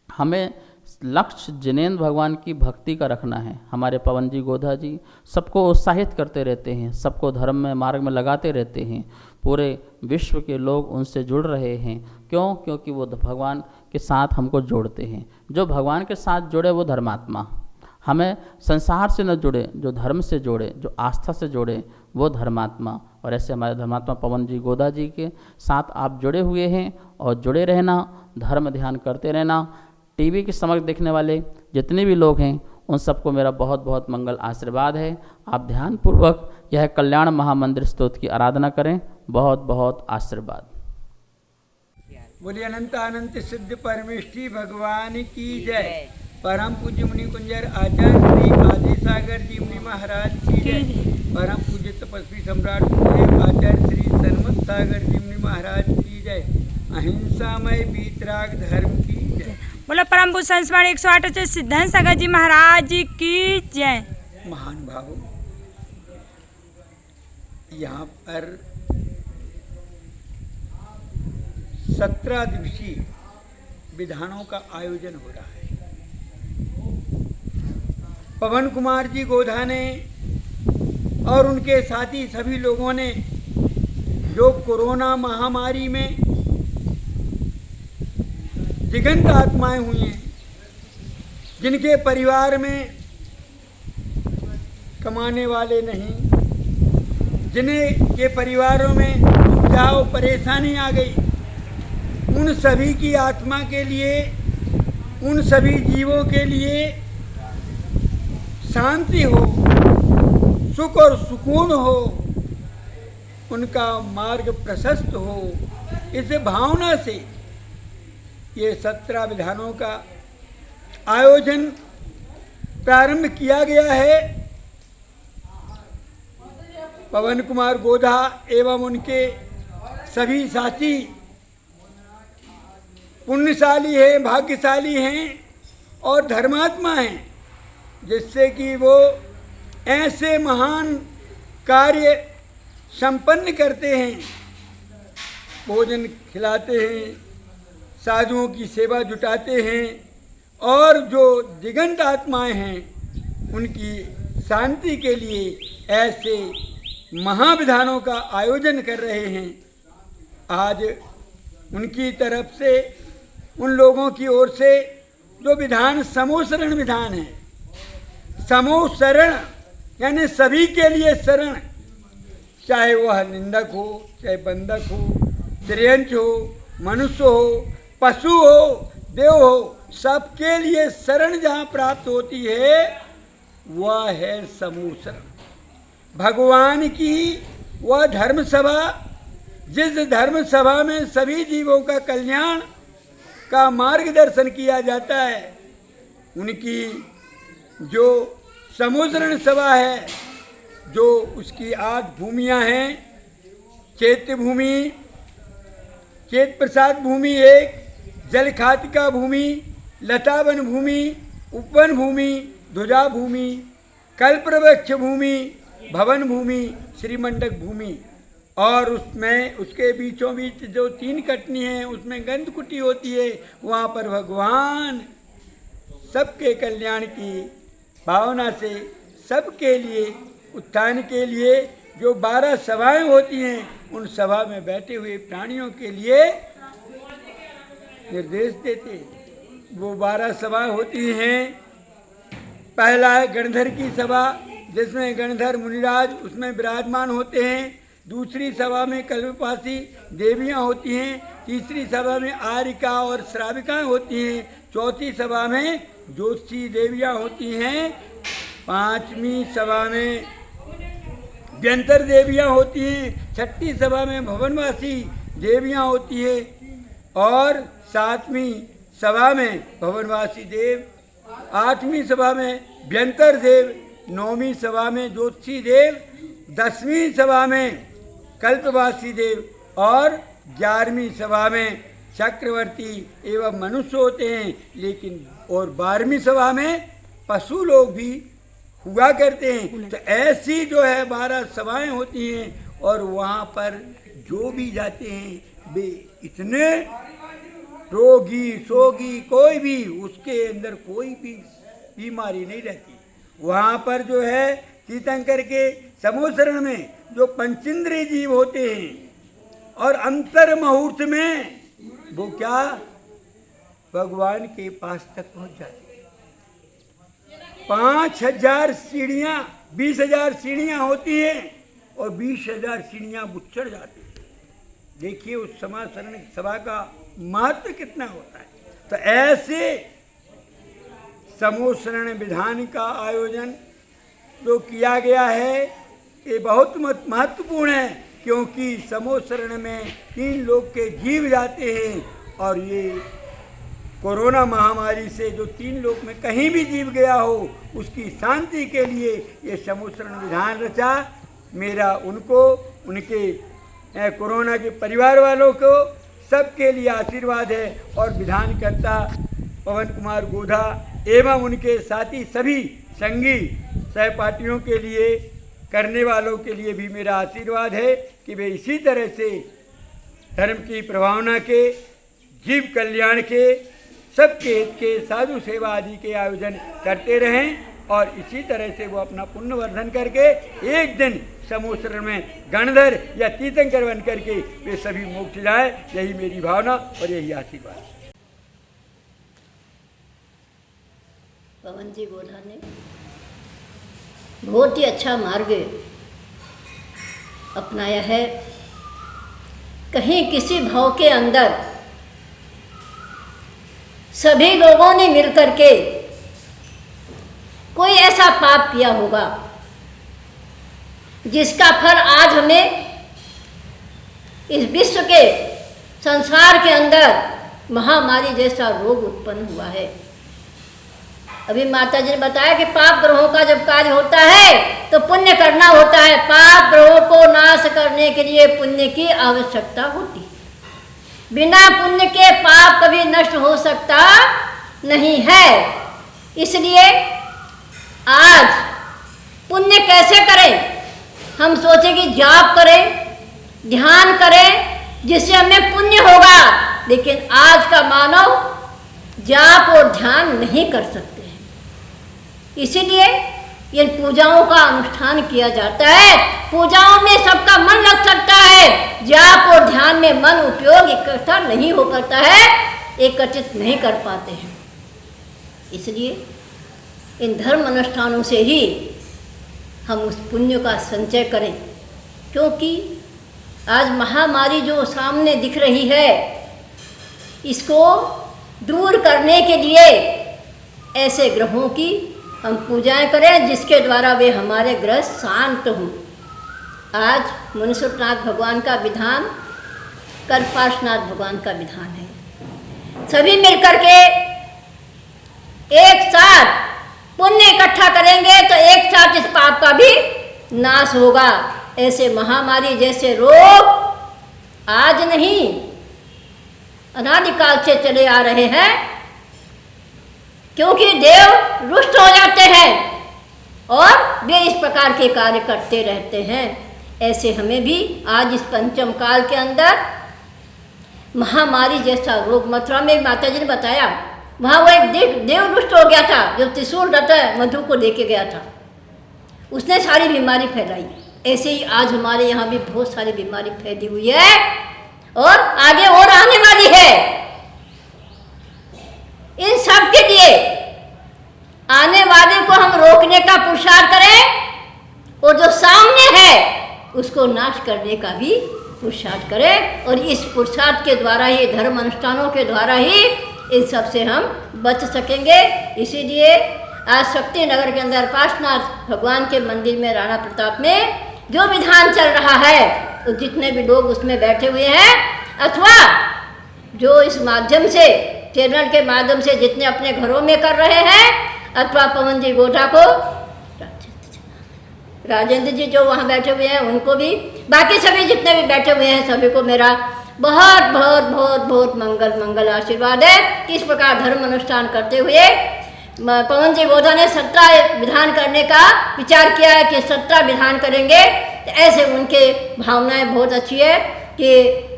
हमें लक्ष्य जिनेन्द्र भगवान की भक्ति का रखना है। हमारे पवन जी, गोधा जी सबको उत्साहित करते रहते हैं, सबको धर्म में, मार्ग में लगाते रहते हैं। पूरे विश्व के लोग उनसे जुड़ रहे हैं। क्यों? क्योंकि वो भगवान के साथ हमको जोड़ते हैं। जो भगवान के साथ जुड़े वो धर्मात्मा, हमें संसार से न जुड़े, जो धर्म से जोड़े, जो आस्था से जोड़े, वो धर्मात्मा। और ऐसे हमारे धर्मात्मा पवन जी, गोदा जी के साथ आप जुड़े हुए हैं, और जुड़े रहना, धर्म ध्यान करते रहना। टीवी के समक्ष देखने वाले जितने भी लोग हैं, उन सबको मेरा बहुत बहुत मंगल आशीर्वाद है। आप ध्यानपूर्वक यह कल्याण महामंदिर स्तोत्र की आराधना करें। बहुत बहुत आशीर्वाद। बोलिए अनंत अनंत सिद्ध परमेष्ठी भगवान की जय। परम पूज्य मुनि कुंजर आचार्य श्री आदि सागर जी मुनि महाराज की जय। परम पूज्य तपस्वी सम्राट गुरुदेव आचार्य श्री सन्मत सागर जी मुनि महाराज की जय। अहिंसामय वीतराग धर्म की जय। बोलो परम पूज्य संस्मरण 108 सिद्धांत सागर जी महाराज की जय। महान भावों, यहाँ पर 17 दिवसीय विधानों का आयोजन हो रहा है। पवन कुमार जी गोधा ने और उनके साथी सभी लोगों ने जो कोरोना महामारी में दिगंत आत्माएं हुई हैं, जिनके परिवार में कमाने वाले नहीं, जिन्हें के परिवारों में जाओ परेशानी आ गई, उन सभी की आत्मा के लिए, उन सभी जीवों के लिए शांति हो, सुख और सुकून हो, उनका मार्ग प्रशस्त हो, इस भावना से ये 17 विधानों का आयोजन प्रारंभ किया गया है। पवन कुमार गोधा एवं उनके सभी साथी पुण्यशाली हैं, भाग्यशाली हैं और धर्मात्मा हैं, जिससे कि वो ऐसे महान कार्य संपन्न करते हैं, भोजन खिलाते हैं, साधुओं की सेवा जुटाते हैं, और जो दिगंत आत्माएं हैं उनकी शांति के लिए ऐसे महाविधानों का आयोजन कर रहे हैं। आज उनकी तरफ से, उन लोगों की ओर से जो विधान समूह शरण विधान है, समूह शरण यानी सभी के लिए शरण, चाहे वह निंदक हो, चाहे बंधक हो, त्रियंच हो, मनुष्य हो, पशु हो, देव हो, सबके लिए शरण जहाँ प्राप्त होती है वह है समूह शरण। भगवान की वह धर्म सभा, जिस धर्म सभा में सभी जीवों का कल्याण का मार्गदर्शन किया जाता है, उनकी जो समूह शरण सभा है, जो उसकी 8 भूमियाँ हैं, चैत्य भूमि, चेत प्रसाद भूमि 1, जल खातिका भूमि, लतावन भूमि, उपवन भूमि, ध्वजा भूमि, कल्पवृक्ष भूमि, भवन भूमि, श्रीमंडक भूमि, और उसमें उसके बीचों बीच जो 3 कटनी हैं उसमें गंधकुटी होती है। वहाँ पर भगवान सबके कल्याण की भावना से सबके लिए उत्थान के लिए जो 12 सभाएं होती हैं, उन सभा में बैठे हुए प्राणियों के लिए निर्देश देते। वो 12 सभाएं होती हैं। पहला है गणधर की सभा, जिसमें गणधर मुनिराज उसमें विराजमान होते हैं। दूसरी सभा में कल्पवासी देवियां होती हैं। तीसरी सभा में आरिका और श्राविकाएं होती हैं। चौथी सभा में ज्योतिषी देवियां होती हैं। 5वीं सभा में व्यंतर देवियां होती हैं। 6ठी सभा में भवनवासी देवियां होती है और 7वीं सभा में भवनवासी देव, 8वीं सभा में व्यंतर देव, 9वीं सभा में ज्योतिषी देव, 10वीं सभा में कल्पवासी देव और 11वीं सभा में चक्रवर्ती एवं मनुष्य होते हैं। लेकिन और 12वीं सभा में पशु लोग भी हुआ करते हैं। तो ऐसी जो है 12 सभाएं होती हैं और वहाँ पर जो भी जाते हैं वे इतने रोगी सोगी कोई भी उसके अंदर कोई भी बीमारी नहीं रहती। वहाँ पर जो है तीर्थंकर के समोसरण में जो पंचेंद्रिय जीव होते हैं और अंतर मुहूर्त में वो क्या भगवान के पास तक पहुँच जाते हैं। 5000 सीढ़ियाँ 20,000 सीढ़ियाँ होती हैं और 20,000 सीढ़ियाँ चढ़ जाती हैं। देखिए उस समासरण सभा का महत्व कितना होता है। तो ऐसे समोसरण विधान का आयोजन जो किया गया है ये बहुत महत्वपूर्ण है, क्योंकि समोसरण में 3 लोग के जीव जाते हैं और ये कोरोना महामारी से जो 3 लोक में कहीं भी जीव गया हो उसकी शांति के लिए ये समोसरण विधान रचा। मेरा उनको उनके कोरोना के परिवार वालों को सबके लिए आशीर्वाद है और विधानकर्ता पवन कुमार गोधा एवं उनके साथी सभी संगी सहपाठियों के लिए करने वालों के लिए भी मेरा आशीर्वाद है कि वे इसी तरह से धर्म की प्रभावना के, जीव कल्याण के, सबके हित के, साधु सेवा आदि के आयोजन करते रहें और इसी तरह से वो अपना पुण्यवर्धन करके एक दिन समोसरण में गणधर या तीर्थंकर बन करके वे सभी मोक्ष जाए। यही मेरी भावना और यही आशीर्वाद। पवन जी गोधा ने बहुत ही अच्छा मार्ग अपनाया है। कहीं किसी भाव के अंदर सभी लोगों ने मिलकर के कोई ऐसा पाप किया होगा जिसका फल आज हमें इस विश्व के संसार के अंदर महामारी जैसा रोग उत्पन्न हुआ है। अभी माता जी ने बताया कि पाप ग्रहों का जब कार्य होता है तो पुण्य करना होता है। पाप ग्रहों को नाश करने के लिए पुण्य की आवश्यकता होती है। बिना पुण्य के पाप कभी नष्ट हो सकता नहीं है। इसलिए आज पुण्य कैसे करें? हम सोचें कि जाप करें, ध्यान करें जिससे हमें पुण्य होगा, लेकिन आज का मानव जाप और ध्यान नहीं कर सकते हैं। इसीलिए इन पूजाओं का अनुष्ठान किया जाता है। पूजाओं में सबका मन लग सकता है, जाप और ध्यान में मन उपयोग इकट्ठा नहीं हो पाता है, एकत्रित नहीं कर पाते हैं। इसलिए इन धर्म अनुष्ठानों से ही हम उस पुण्य का संचय करें, क्योंकि आज महामारी जो सामने दिख रही है इसको दूर करने के लिए ऐसे ग्रहों की हम पूजाएं करें जिसके द्वारा वे हमारे ग्रह शांत हों। आज मुनीश्वरनाथ भगवान का विधान, कल पार्श्वनाथ भगवान का विधान है। सभी मिलकर के एक साथ पुण्य इकट्ठा करेंगे तो एक साथ इस पाप का भी नाश होगा। ऐसे महामारी जैसे रोग आज नहीं, अनादिकाल से चले आ रहे हैं, क्योंकि देव रुष्ट हो जाते हैं और वे इस प्रकार के कार्य करते रहते हैं। ऐसे हमें भी आज इस पंचम काल के अंदर महामारी जैसा रोग, मथुरा में माता जी ने बताया, वहाँ वो एक देव रुष्ट हो गया था जो त्रिशूल रथ मधु को लेके गया था, उसने सारी बीमारी फैलाई। ऐसे ही आज हमारे यहाँ भी बहुत सारी बीमारी फैली हुई है और आगे और आने वाली है। इन सब के लिए आने वाले को हम रोकने का पुरुषार्थ करें और जो सामने है उसको नाश करने का भी पुरुषार्थ करें। और इस पुरुषार्थ के द्वारा ही, धर्म अनुष्ठानों के द्वारा ही इन सब से हम बच सकेंगे। इसीलिए आज शक्ति नगर के अंदर पार्श्वनाथ भगवान के मंदिर में राणा प्रताप में जो विधान चल रहा है, तो जितने भी लोग उसमें बैठे हुए हैं अथवा जो इस माध्यम से, चैनल के माध्यम से जितने अपने घरों में कर रहे हैं, अथवा पवन जी गोठा को, राजेंद्र जी जो वहाँ बैठे हुए हैं उनको भी, बाकी सभी जितने भी बैठे हुए हैं सभी को मेरा बहुत बहुत बहुत बहुत मंगल आशीर्वाद है कि इस प्रकार धर्म अनुष्ठान करते हुए पवन जी गोधा ने 17 विधान करने का विचार किया है कि 17 विधान करेंगे। तो ऐसे उनके भावनाएं बहुत अच्छी है कि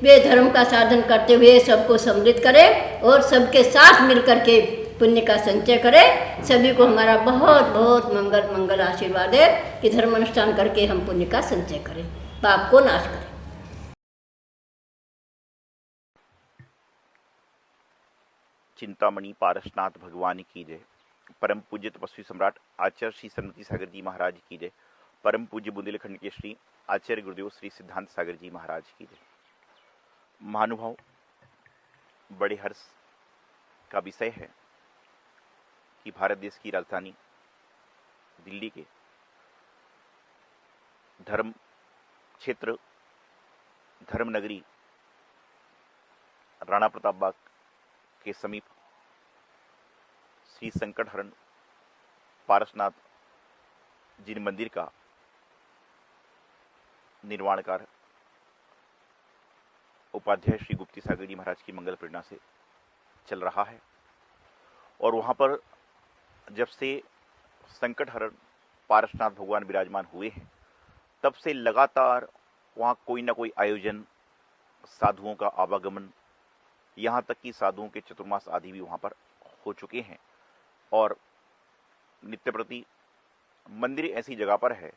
वे धर्म का साधन करते हुए सबको समृद्ध करें और सबके साथ मिलकर के पुण्य का संचय करें। सभी को हमारा बहुत बहुत मंगल आशीर्वाद है कि धर्म अनुष्ठान करके हम पुण्य का संचय करें, पाप को नाश करें। चिंतामणि पारसनाथ भगवान की जय। परम पूज्य तपस्वी सम्राट आचार्य श्री सन्मति सागर जी महाराज की जय। परम पूज्य बुंदेलखंड के श्री आचार्य गुरुदेव श्री सिद्धांत सागर जी महाराज की जय। महानुभाव, बड़े हर्ष का विषय है कि भारत देश की राजधानी दिल्ली के धर्म क्षेत्र, धर्म नगरी राणा प्रताप बाग के समीप श्री संकटहरण पारसनाथ जी मंदिर का निर्माण कार्य उपाध्याय श्री गुप्ती सागर जी महाराज की मंगल प्रेरणा से चल रहा है। और वहां पर जब से संकटहरण पारसनाथ भगवान विराजमान हुए हैं, तब से लगातार वहां कोई ना कोई आयोजन, साधुओं का आवागमन, यहाँ तक कि साधुओं के चतुर्मास आदि भी वहाँ पर हो चुके हैं। और नित्य प्रति मंदिर ऐसी जगह पर है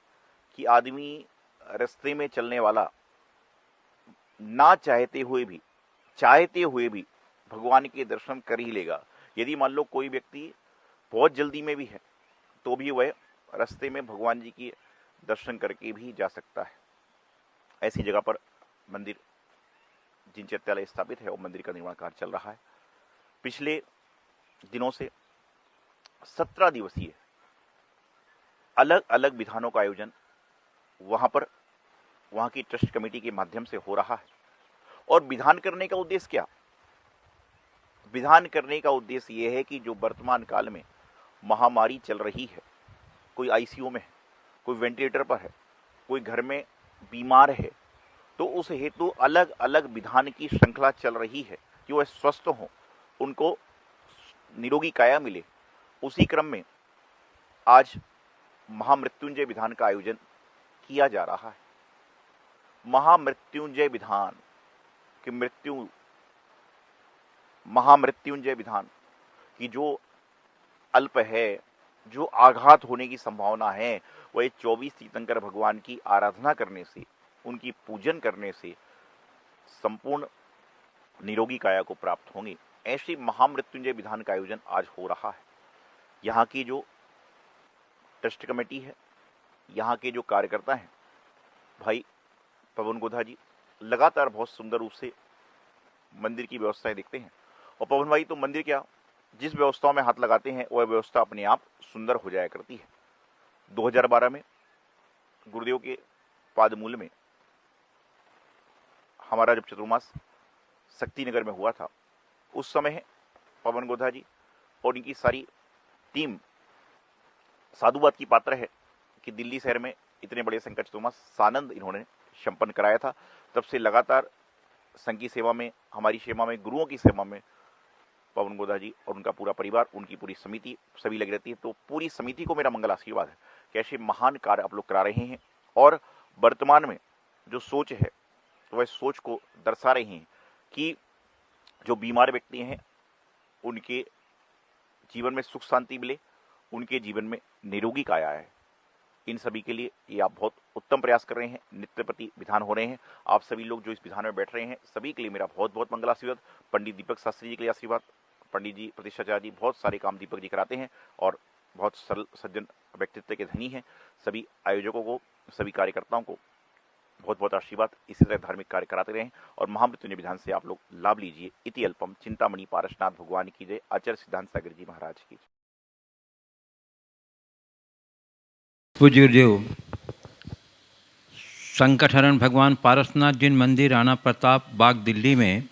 कि आदमी रास्ते में चलने वाला ना चाहते हुए भी भगवान के दर्शन कर ही लेगा। यदि मान लो कोई व्यक्ति बहुत जल्दी में भी है तो भी वह रास्ते में भगवान जी की दर्शन करके भी जा सकता है। ऐसी जगह पर मंदिर जिनचत्यालय स्थापित है और मंदिर का निर्माण कार्य चल रहा है। पिछले दिनों से 17 दिवसीय अलग अलग विधानों का आयोजन वहां की ट्रस्ट कमेटी के माध्यम से हो रहा है। और विधान करने का उद्देश्य क्या? विधान करने का उद्देश्य यह है कि जो वर्तमान काल में महामारी चल रही है, कोई आईसीयू में है, कोई वेंटिलेटर पर है, कोई घर में बीमार है, तो उस हेतु अलग अलग विधान की श्रृंखला चल रही है कि वह स्वस्थ हों, उनको निरोगी काया मिले। उसी क्रम में आज महामृत्युंजय विधान का आयोजन किया जा रहा है। महामृत्युंजय विधान की महामृत्युंजय विधान की जो अल्प है, जो आघात होने की संभावना है, वह 24 तीर्थंकर भगवान की आराधना करने से, उनकी पूजन करने से संपूर्ण निरोगी काया को प्राप्त होंगे। ऐसी महामृत्युंजय विधान का आयोजन आज हो रहा है। यहाँ की जो ट्रस्ट कमेटी है, यहाँ के जो कार्यकर्ता हैं, भाई पवन गोधा जी लगातार बहुत सुंदर रूप से मंदिर की व्यवस्थाएं देखते हैं। और पवन भाई तो मंदिर क्या, जिस व्यवस्थाओं में हाथ लगाते हैं वह व्यवस्था अपने आप सुंदर हो जाया करती है। 2012 में गुरुदेव के पादमूल में हमारा जब चतुर्मास शक्ति नगर में हुआ था, उस समय पवन गोधा जी और इनकी सारी टीम साधुवाद की पात्र है कि दिल्ली शहर में इतने बड़े संकट चतुर्मास सानंद इन्होंने संपन्न कराया था। तब से लगातार संघ की सेवा में, हमारी सेवा में, गुरुओं की सेवा में पवन गोधा जी और उनका पूरा परिवार, उनकी पूरी समिति सभी लगी रहती है। तो पूरी समिति को मेरा मंगल आशीर्वाद है कि ऐसे महान कार्य आप लोग करा रहे हैं और वर्तमान में जो सोच है तो वह सोच को दर्शा रही हैं कि जो बीमार व्यक्ति हैं उनके जीवन में सुख शांति मिले, उनके जीवन में निरोगी काया है। इन सभी के लिए ये आप बहुत उत्तम प्रयास कर रहे हैं, नित्य प्रति विधान हो रहे हैं। आप सभी लोग जो इस विधान में बैठ रहे हैं सभी के लिए मेरा बहुत बहुत मंगल आशीर्वाद। पंडित दीपक शास्त्री जी के लिए आशीर्वाद। पंडित जी, प्रतिष्ठाचार्य जी, बहुत सारे काम दीपक जी कराते हैं और बहुत सरल सज्जन व्यक्तित्व के धनी हैं। सभी आयोजकों को, सभी कार्यकर्ताओं को बहुत बहुत आशीर्वाद। इसी तरह धार्मिक कार्य कराते रहें और महामृत्युंजय विधान से आप लोग लाभ लीजिए। इति अल्पम। चिंतामणि पारसनाथ भगवान की जय। आचार्य सिद्धांत सागर जी महाराज की जय। पूज्य गुरुदेव, संकटहरण भगवान पारसनाथ जिन मंदिर राणा प्रताप बाग दिल्ली में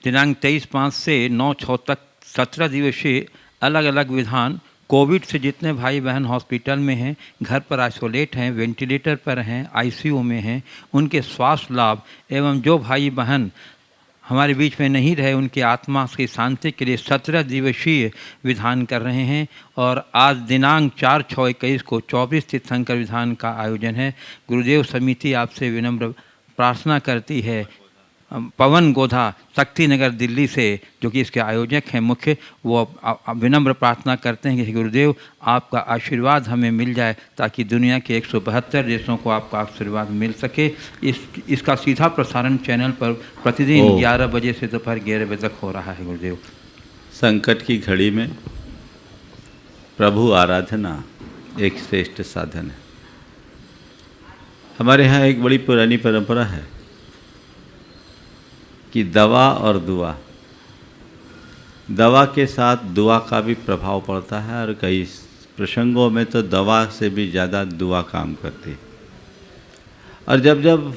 दिनांक 23/5 से 9/6 तक 17 दिवसीय अलग अलग विधान कोविड से जितने भाई बहन हॉस्पिटल में हैं, घर पर आइसोलेट हैं, वेंटिलेटर पर हैं, आईसीयू में हैं, उनके स्वास्थ्य लाभ एवं जो भाई बहन हमारे बीच में नहीं रहे उनकी आत्मा की शांति के लिए 17 दिवसीय विधान कर रहे हैं। और आज दिनांक 4/6/21 को 24 तीर्थंकर विधान का आयोजन है। गुरुदेव समिति आपसे विनम्र प्रार्थना करती है, पवन गोधा शक्ति नगर दिल्ली से जो कि इसके आयोजक हैं मुख्य, वो विनम्र प्रार्थना करते हैं कि गुरुदेव आपका आशीर्वाद हमें मिल जाए ताकि दुनिया के 172 देशों को आपका आशीर्वाद मिल सके। इसका सीधा प्रसारण चैनल पर प्रतिदिन 11 बजे से दोपहर 11 बजे तक हो रहा है। गुरुदेव, संकट की घड़ी में प्रभु आराधना एक श्रेष्ठ साधन है। हमारे यहाँ एक बड़ी पुरानी परंपरा है कि दवा और दुआ, दवा के साथ दुआ का भी प्रभाव पड़ता है और कई प्रसंगों में तो दवा से भी ज़्यादा दुआ काम करती है। और जब जब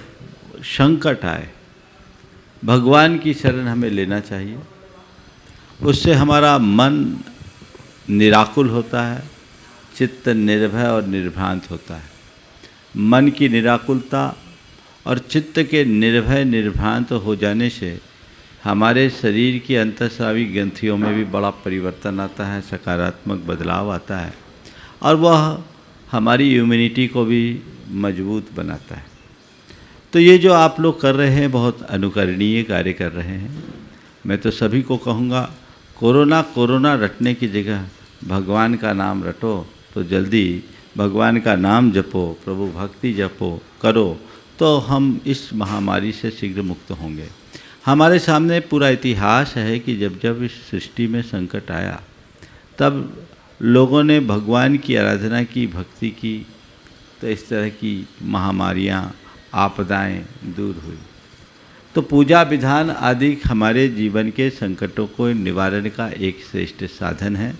संकट आए भगवान की शरण हमें लेना चाहिए, उससे हमारा मन निराकुल होता है, चित्त निर्भय और निर्भ्रांत होता है। मन की निराकुलता और चित्त के निर्भय निर्भ्रांत हो जाने से हमारे शरीर की अंतःस्रावी ग्रंथियों में भी बड़ा परिवर्तन आता है, सकारात्मक बदलाव आता है और वह हमारी इम्यूनिटी को भी मजबूत बनाता है। तो ये जो आप लोग कर रहे हैं बहुत अनुकरणीय कार्य कर रहे हैं। मैं तो सभी को कहूँगा, कोरोना रटने की जगह भगवान का नाम रटो, तो जल्दी भगवान का नाम जपो, प्रभु भक्ति जपो करो, तो हम इस महामारी से शीघ्र मुक्त होंगे। हमारे सामने पूरा इतिहास है कि जब जब इस सृष्टि में संकट आया तब लोगों ने भगवान की आराधना की, भक्ति की, तो इस तरह की महामारियाँ, आपदाएं दूर हुई। तो पूजा विधान आदि हमारे जीवन के संकटों को निवारण का एक श्रेष्ठ साधन है।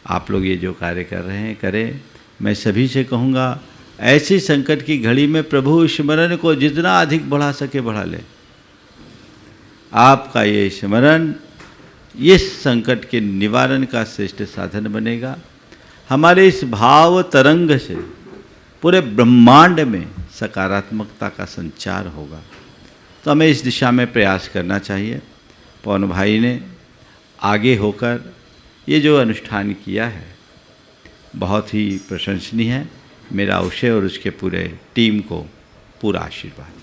आप लोग ये जो कार्य कर रहे हैं करें। मैं सभी से कहूँगा, ऐसी संकट की घड़ी में प्रभु स्मरण को जितना अधिक बढ़ा सके बढ़ा ले। आपका ये स्मरण इस संकट के निवारण का श्रेष्ठ साधन बनेगा। हमारे इस भाव तरंग से पूरे ब्रह्मांड में सकारात्मकता का संचार होगा। तो हमें इस दिशा में प्रयास करना चाहिए। पवन भाई ने आगे होकर ये जो अनुष्ठान किया है बहुत ही प्रशंसनीय है। मेरा उसे और उसके पूरे टीम को पूरा आशीर्वाद।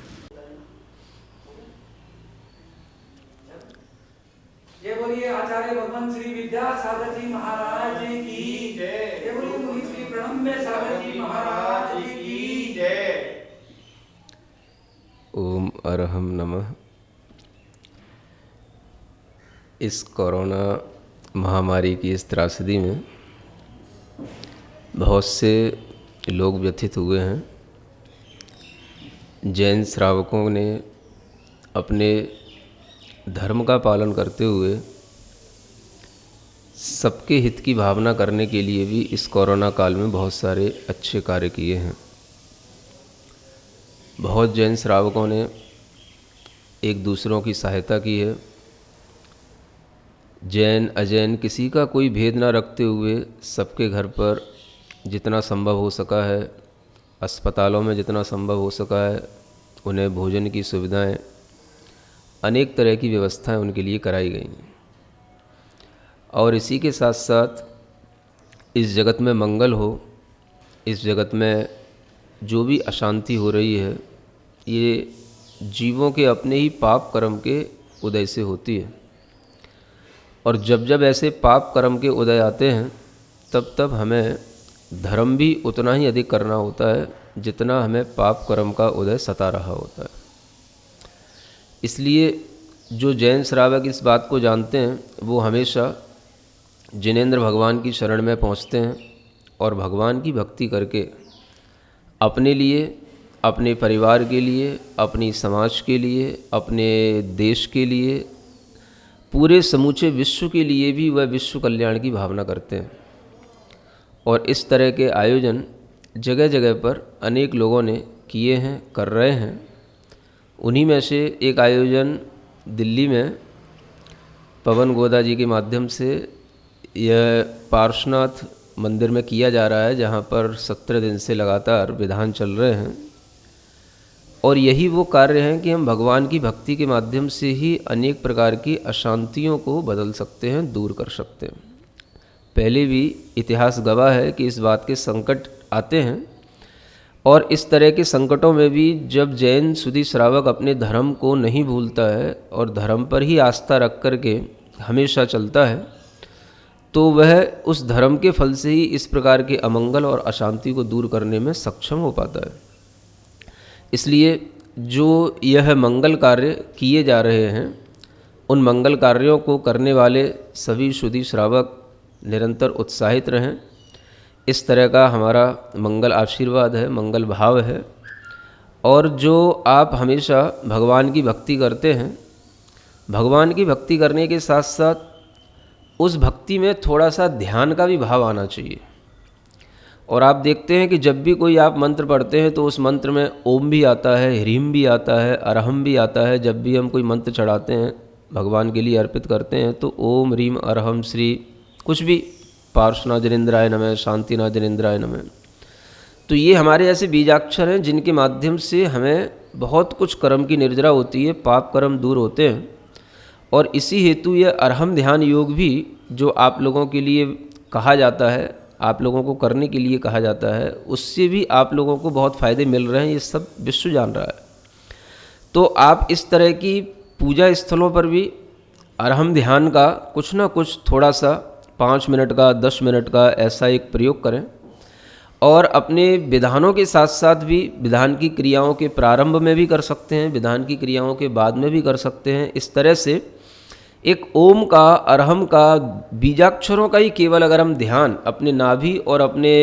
जय बोलिए आचार्य भगवान श्री विद्यासागर जी महाराज की जय। जय बोलिए मुनि श्री प्रणम्य सागर जी महाराज की जय। ओम अरहम नमः। इस कोरोना महामारी की इस त्रासदी में बहुत से लोग व्यथित हुए हैं। जैन श्रावकों ने अपने धर्म का पालन करते हुए सबके हित की भावना करने के लिए भी इस कोरोना काल में बहुत सारे अच्छे कार्य किए हैं। बहुत जैन श्रावकों ने एक दूसरों की सहायता की है। जैन अजैन किसी का कोई भेद ना रखते हुए सबके घर पर जितना संभव हो सका है अस्पतालों में जितना संभव हो सका है उन्हें भोजन की सुविधाएं, अनेक तरह की व्यवस्थाएं उनके लिए कराई गई। और इसी के साथ साथ इस जगत में मंगल हो, इस जगत में जो भी अशांति हो रही है ये जीवों के अपने ही पाप कर्म के उदय से होती है। और जब जब ऐसे पाप कर्म के उदय आते हैं तब तब हमें धर्म भी उतना ही अधिक करना होता है जितना हमें पाप कर्म का उदय सता रहा होता है। इसलिए जो जैन श्रावक इस बात को जानते हैं वो हमेशा जिनेंद्र भगवान की शरण में पहुंचते हैं और भगवान की भक्ति करके अपने लिए, अपने परिवार के लिए, अपनी समाज के लिए, अपने देश के लिए, पूरे समूचे विश्व के लिए भी वह विश्व कल्याण की भावना करते हैं। और इस तरह के आयोजन जगह जगह पर अनेक लोगों ने किए हैं, कर रहे हैं। उन्हीं में से एक आयोजन दिल्ली में पवन गोदा जी के माध्यम से यह पार्श्वनाथ मंदिर में किया जा रहा है, जहाँ पर 17 दिन से लगातार विधान चल रहे हैं। और यही वो कार्य हैं कि हम भगवान की भक्ति के माध्यम से ही अनेक प्रकार की अशांतियों को बदल सकते हैं, दूर कर सकते हैं। पहले भी इतिहास गवाह है कि इस बात के संकट आते हैं, और इस तरह के संकटों में भी जब जैन सुधी श्रावक अपने धर्म को नहीं भूलता है और धर्म पर ही आस्था रख कर के हमेशा चलता है, तो वह उस धर्म के फल से ही इस प्रकार के अमंगल और अशांति को दूर करने में सक्षम हो पाता है। इसलिए जो यह मंगल कार्य किए जा रहे हैं, उन मंगल कार्यों को करने वाले सभी शुद्धि श्रावक निरंतर उत्साहित रहें। इस तरह का हमारा मंगल आशीर्वाद है, मंगल भाव है। और जो आप हमेशा भगवान की भक्ति करते हैं, भगवान की भक्ति करने के साथ साथ उस भक्ति में थोड़ा सा ध्यान का भी भाव आना चाहिए। और आप देखते हैं कि जब भी कोई आप मंत्र पढ़ते हैं तो उस मंत्र में ओम भी आता है, ह्रीम भी आता है, अरहम भी आता है। जब भी हम कोई मंत्र चढ़ाते हैं, भगवान के लिए अर्पित करते हैं, तो ओम ह्रीम अरहम श्री कुछ भी, पार्श्वनाथ जनेन्द्राय नमः, शांतिनाथ जनेन्द्राय नमः, तो ये हमारे ऐसे बीजाक्षर हैं जिनके माध्यम से हमें बहुत कुछ कर्म की निर्जरा होती है, पाप कर्म दूर होते हैं। और इसी हेतु यह अरहम ध्यान योग भी जो आप लोगों के लिए कहा जाता है, आप लोगों को करने के लिए कहा जाता है, उससे भी आप लोगों को बहुत फ़ायदे मिल रहे हैं, ये सब विश्व जान रहा है। तो आप इस तरह की पूजा स्थलों पर भी अरहम ध्यान का कुछ ना कुछ थोड़ा सा 5 मिनट का, 10 मिनट का ऐसा एक प्रयोग करें। और अपने विधानों के साथ साथ भी विधान की क्रियाओं के प्रारंभ में भी कर सकते हैं, विधान की क्रियाओं के बाद में भी कर सकते हैं। इस तरह से एक ओम का, अरहम का, बीजाक्षरों का ही केवल अगर हम ध्यान अपने नाभि और अपने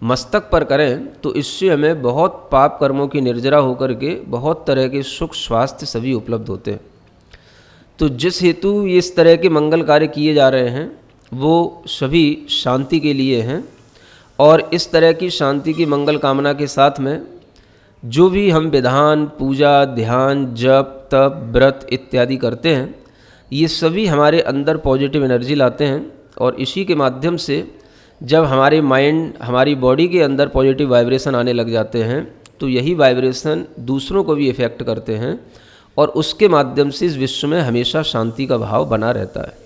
मस्तक पर करें तो इससे हमें बहुत पाप कर्मों की निर्जरा होकर के बहुत तरह के सुख स्वास्थ्य सभी उपलब्ध होते हैं। तो जिस हेतु इस तरह के मंगल कार्य किए जा रहे हैं वो सभी शांति के लिए हैं। और इस तरह की शांति की मंगल कामना के साथ में जो भी हम विधान, पूजा, ध्यान, जप, तप, व्रत इत्यादि करते हैं, ये सभी हमारे अंदर पॉजिटिव एनर्जी लाते हैं। और इसी के माध्यम से जब हमारे माइंड, हमारी बॉडी के अंदर पॉजिटिव वाइब्रेशन आने लग जाते हैं तो यही वाइब्रेशन दूसरों को भी इफ़ेक्ट करते हैं और उसके माध्यम से इस विश्व में हमेशा शांति का भाव बना रहता है।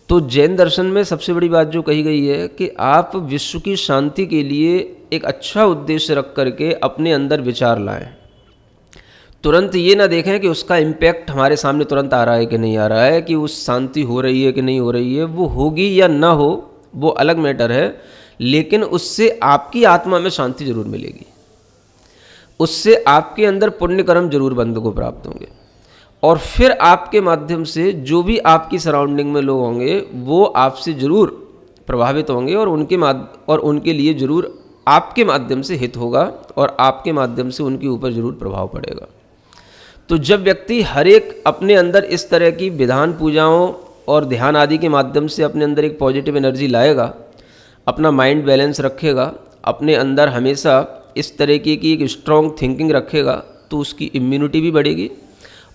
तो जैन दर्शन में सबसे बड़ी बात जो कही गई है कि आप विश्व की शांति के लिए एक अच्छा उद्देश्य रख करके अपने अंदर विचार लाएं। तुरंत ये ना देखें कि उसका इम्पैक्ट हमारे सामने तुरंत आ रहा है कि नहीं आ रहा है, कि उस शांति हो रही है कि नहीं हो रही है। वो होगी या ना हो वो अलग मैटर है, लेकिन उससे आपकी आत्मा में शांति जरूर मिलेगी, उससे आपके अंदर पुण्य कर्म जरूर बंद को प्राप्त होंगे। और फिर आपके माध्यम से जो भी आपकी सराउंडिंग में लोग होंगे वो आपसे ज़रूर प्रभावित होंगे और उनके लिए ज़रूर आपके माध्यम से हित होगा और आपके माध्यम से उनके ऊपर ज़रूर प्रभाव पड़ेगा। तो जब व्यक्ति हर एक अपने अंदर इस तरह की विधान, पूजाओं और ध्यान आदि के माध्यम से अपने अंदर एक पॉजिटिव एनर्जी लाएगा, अपना माइंड बैलेंस रखेगा, अपने अंदर हमेशा इस तरह की एक स्ट्रॉन्ग थिंकिंग रखेगा, तो उसकी इम्यूनिटी भी बढ़ेगी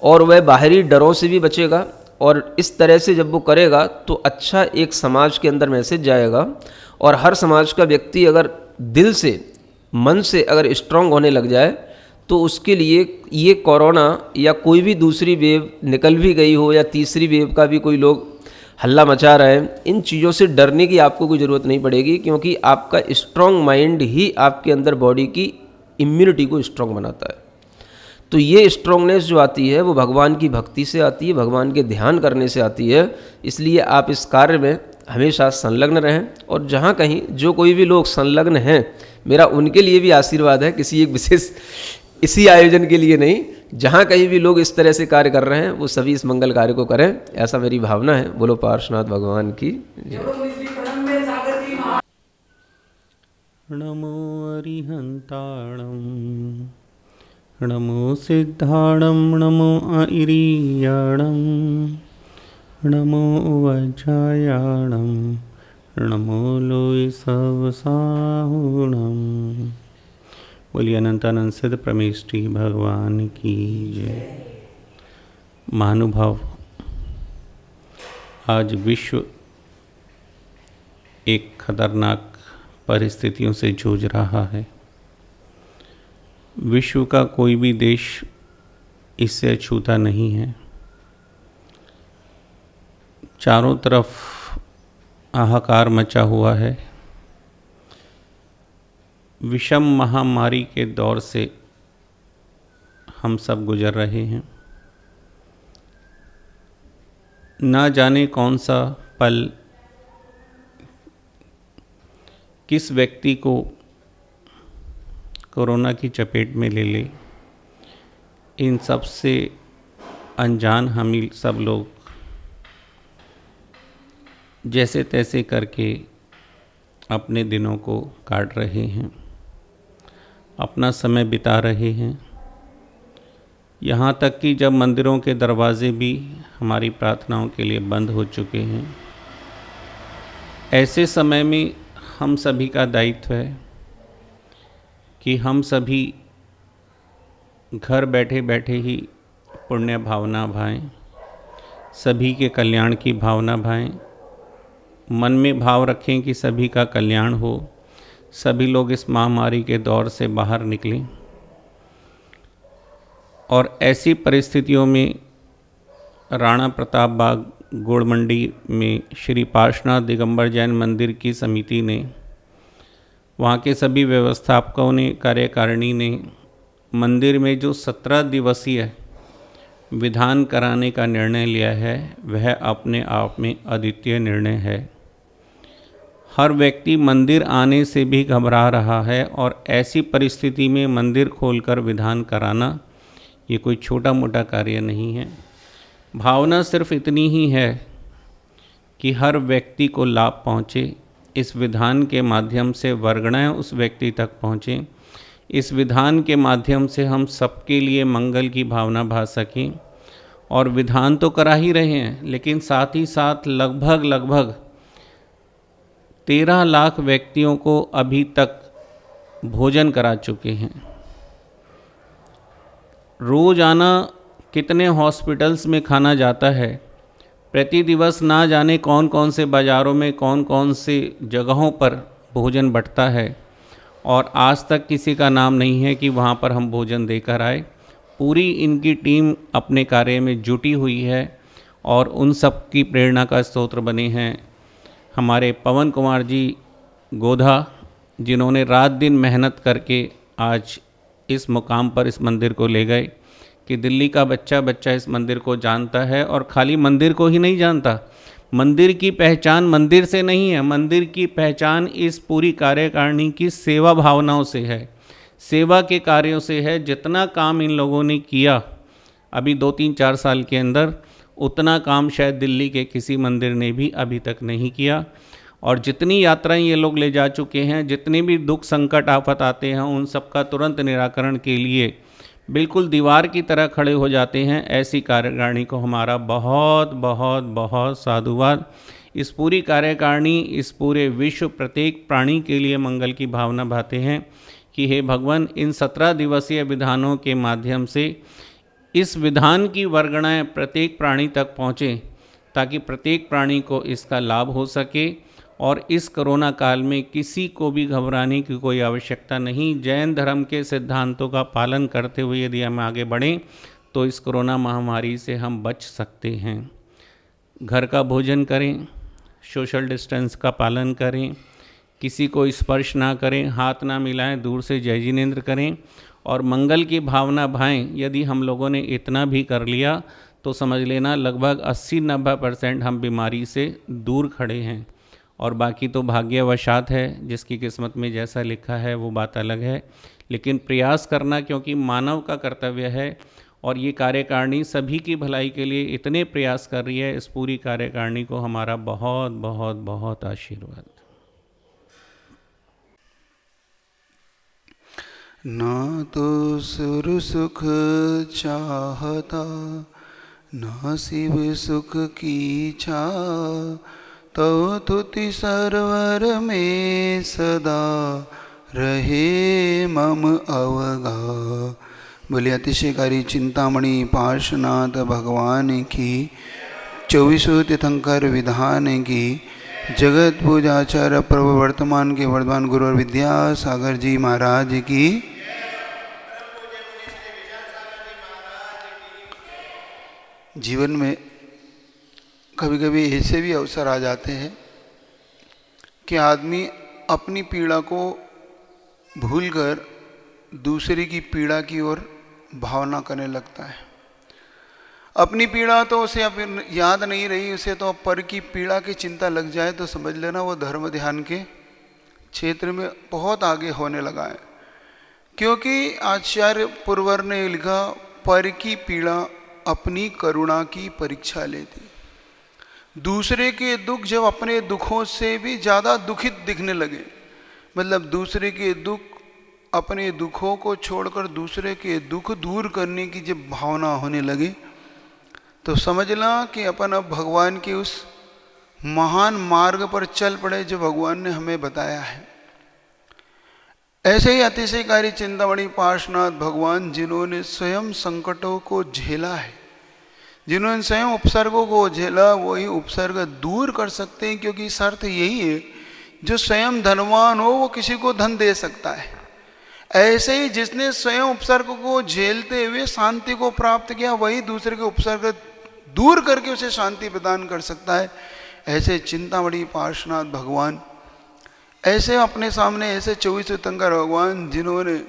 और वह बाहरी डरों से भी बचेगा। और इस तरह से जब वो करेगा तो अच्छा एक समाज के अंदर मैसेज जाएगा और हर समाज का व्यक्ति अगर दिल से, मन से अगर स्ट्रांग होने लग जाए तो उसके लिए ये कोरोना या कोई भी दूसरी वेव निकल भी गई हो या तीसरी वेव का भी कोई लोग हल्ला मचा रहे हैं, इन चीज़ों से डरने की आपको कोई ज़रूरत नहीं पड़ेगी, क्योंकि आपका स्ट्रांग माइंड ही आपके अंदर बॉडी की इम्यूनिटी को स्ट्रांग बनाता है। तो ये स्ट्रांगनेस जो आती है वो भगवान की भक्ति से आती है, भगवान के ध्यान करने से आती है। इसलिए आप इस कार्य में हमेशा संलग्न रहें, और जहाँ कहीं जो कोई भी लोग संलग्न हैं, मेरा उनके लिए भी आशीर्वाद है, किसी एक विशेष इसी आयोजन के लिए नहीं, जहाँ कहीं भी लोग इस तरह से कार्य कर रहे हैं वो सभी इस मंगल कार्य को करें, ऐसा मेरी भावना है। बोलो पार्श्वनाथ भगवान की जय। नमो अरिहंताणं नमो सिद्धाणं नमो आइरियाणं नमो वज्रायाणं नमो लोय सवसाहुणं। बोलिए अनंतानंद सिद्ध परमेष्ठी भगवान की जय। महानुभाव, आज विश्व एक खतरनाक परिस्थितियों से जूझ रहा है। विश्व का कोई भी देश इससे अछूता नहीं है। चारों तरफ हाहाकार मचा हुआ है। विषम महामारी के दौर से हम सब गुजर रहे हैं। ना जाने कौन सा पल किस व्यक्ति को कोरोना की चपेट में ले ले। इन सब से अनजान हम ही सब लोग जैसे तैसे करके अपने दिनों को काट रहे हैं, अपना समय बिता रहे हैं। यहाँ तक कि जब मंदिरों के दरवाजे भी हमारी प्रार्थनाओं के लिए बंद हो चुके हैं, ऐसे समय में हम सभी का दायित्व है कि हम सभी घर बैठे बैठे ही पुण्य भावना भाएं, सभी के कल्याण की भावना भाएं, मन में भाव रखें कि सभी का कल्याण हो, सभी लोग इस महामारी के दौर से बाहर निकलें। और ऐसी परिस्थितियों में राणा प्रताप बाग गुड़ मंडी में श्री पार्श्वनाथ दिगंबर जैन मंदिर की समिति ने, वहाँ के सभी व्यवस्थापकों ने, कार्यकारिणी ने मंदिर में जो 17 दिवसीय विधान कराने का निर्णय लिया है, वह अपने आप में अद्वितीय निर्णय है। हर व्यक्ति मंदिर आने से भी घबरा रहा है, और ऐसी परिस्थिति में मंदिर खोलकर विधान कराना ये कोई छोटा मोटा कार्य नहीं है। भावना सिर्फ इतनी ही है कि हर व्यक्ति को लाभ पहुँचे, इस विधान के माध्यम से वर्गणाएँ उस व्यक्ति तक पहुँचें, इस विधान के माध्यम से हम सबके लिए मंगल की भावना भा सकें। और विधान तो करा ही रहे हैं, लेकिन साथ ही साथ लगभग 13 लाख व्यक्तियों को अभी तक भोजन करा चुके हैं। रोज़ाना कितने हॉस्पिटल्स में खाना जाता है, प्रति दिवस ना जाने कौन कौन से बाज़ारों में कौन कौन से जगहों पर भोजन बंटता है, और आज तक किसी का नाम नहीं है कि वहाँ पर हम भोजन देकर आए। पूरी इनकी टीम अपने कार्य में जुटी हुई है, और उन सब की प्रेरणा का स्रोत बने हैं हमारे पवन कुमार जी गोधा, जिन्होंने रात दिन मेहनत करके आज इस मुकाम पर इस मंदिर को ले गए कि दिल्ली का बच्चा बच्चा इस मंदिर को जानता है। और खाली मंदिर को ही नहीं जानता, मंदिर की पहचान मंदिर से नहीं है, मंदिर की पहचान इस पूरी कार्यकारिणी की सेवा भावनाओं से है, सेवा के कार्यों से है। जितना काम इन लोगों ने किया अभी 2-3-4 साल के अंदर, उतना काम शायद दिल्ली के किसी मंदिर ने भी अभी तक नहीं किया। और जितनी यात्राएं ये लोग ले जा चुके हैं, जितने भी दुख संकट आफत आते हैं, उन सब का तुरंत निराकरण के लिए बिल्कुल दीवार की तरह खड़े हो जाते हैं। ऐसी कार्यकारिणी को हमारा बहुत बहुत बहुत साधुवाद। इस पूरी कार्यकारिणी, इस पूरे विश्व प्रत्येक प्राणी के लिए मंगल की भावना भाते हैं कि हे भगवान, इन 17 दिवसीय विधानों के माध्यम से इस विधान की वर्गणाएं प्रत्येक प्राणी तक पहुँचें, ताकि प्रत्येक प्राणी को इसका लाभ हो सके और इस कोरोना काल में किसी को भी घबराने की कोई आवश्यकता नहीं। जैन धर्म के सिद्धांतों का पालन करते हुए यदि हम आगे बढ़ें तो इस कोरोना महामारी से हम बच सकते हैं। घर का भोजन करें, सोशल डिस्टेंस का पालन करें, किसी को स्पर्श ना करें, हाथ ना मिलाएं, दूर से जय जिनेंद्र करें और मंगल की भावना भाएं। यदि हम लोगों ने इतना भी कर लिया तो समझ लेना लगभग 80-90% हम बीमारी से दूर खड़े हैं। और बाकी तो भाग्यवशात है, जिसकी किस्मत में जैसा लिखा है वो बात अलग है, लेकिन प्रयास करना क्योंकि मानव का कर्तव्य है। और ये कार्यकारिणी सभी की भलाई के लिए इतने प्रयास कर रही है, इस पूरी कार्यकारिणी को हमारा बहुत बहुत बहुत आशीर्वाद। ना तो सुर सुख चाहता, ना शिव सुख की इच्छा, तो तुति सरवर में सदा रहे मम अवगा। बोले अतिशयकारी चिंतामणि पार्श्वनाथ भगवान की, 24 तीर्थंकर विधान की, जगत पूजाचार्य प्रभु वर्तमान के वर्तमान गुरु और विद्यासागर जी महाराज की। जीवन में कभी कभी ऐसे भी अवसर आ जाते हैं कि आदमी अपनी पीड़ा को भूलकर दूसरे की पीड़ा की ओर भावना करने लगता है। अपनी पीड़ा तो उसे अब याद नहीं रही, उसे तो अब पर की पीड़ा की चिंता लग जाए तो समझ लेना वो धर्म ध्यान के क्षेत्र में बहुत आगे होने लगा है। क्योंकि आचार्य पुरवर ने लिखा, पर की पीड़ा अपनी करुणा की परीक्षा लेती। दूसरे के दुख जब अपने दुखों से भी ज़्यादा दुखित दिखने लगे, मतलब दूसरे के दुख अपने दुखों को छोड़कर दूसरे के दुख दूर करने की जब भावना होने लगे, तो समझना कि अपन अब भगवान के उस महान मार्ग पर चल पड़े जो भगवान ने हमें बताया है। ऐसे ही अतिशयकारी चिंतामणि पार्श्वनाथ भगवान, जिन्होंने स्वयं संकटों को झेला है, जिन्होंने स्वयं उपसर्गों को झेला, वही उपसर्ग दूर कर सकते हैं। क्योंकि शर्त यही है, जो स्वयं धनवान हो वो किसी को धन दे सकता है। ऐसे ही जिसने स्वयं उपसर्ग को झेलते हुए शांति को प्राप्त किया, वही दूसरे के उपसर्ग दूर करके उसे शांति प्रदान कर सकता है। ऐसे चिंतामणि पार्श्वनाथ भगवान, ऐसे अपने सामने ऐसे 24 तीर्थंकर भगवान, जिन्होंने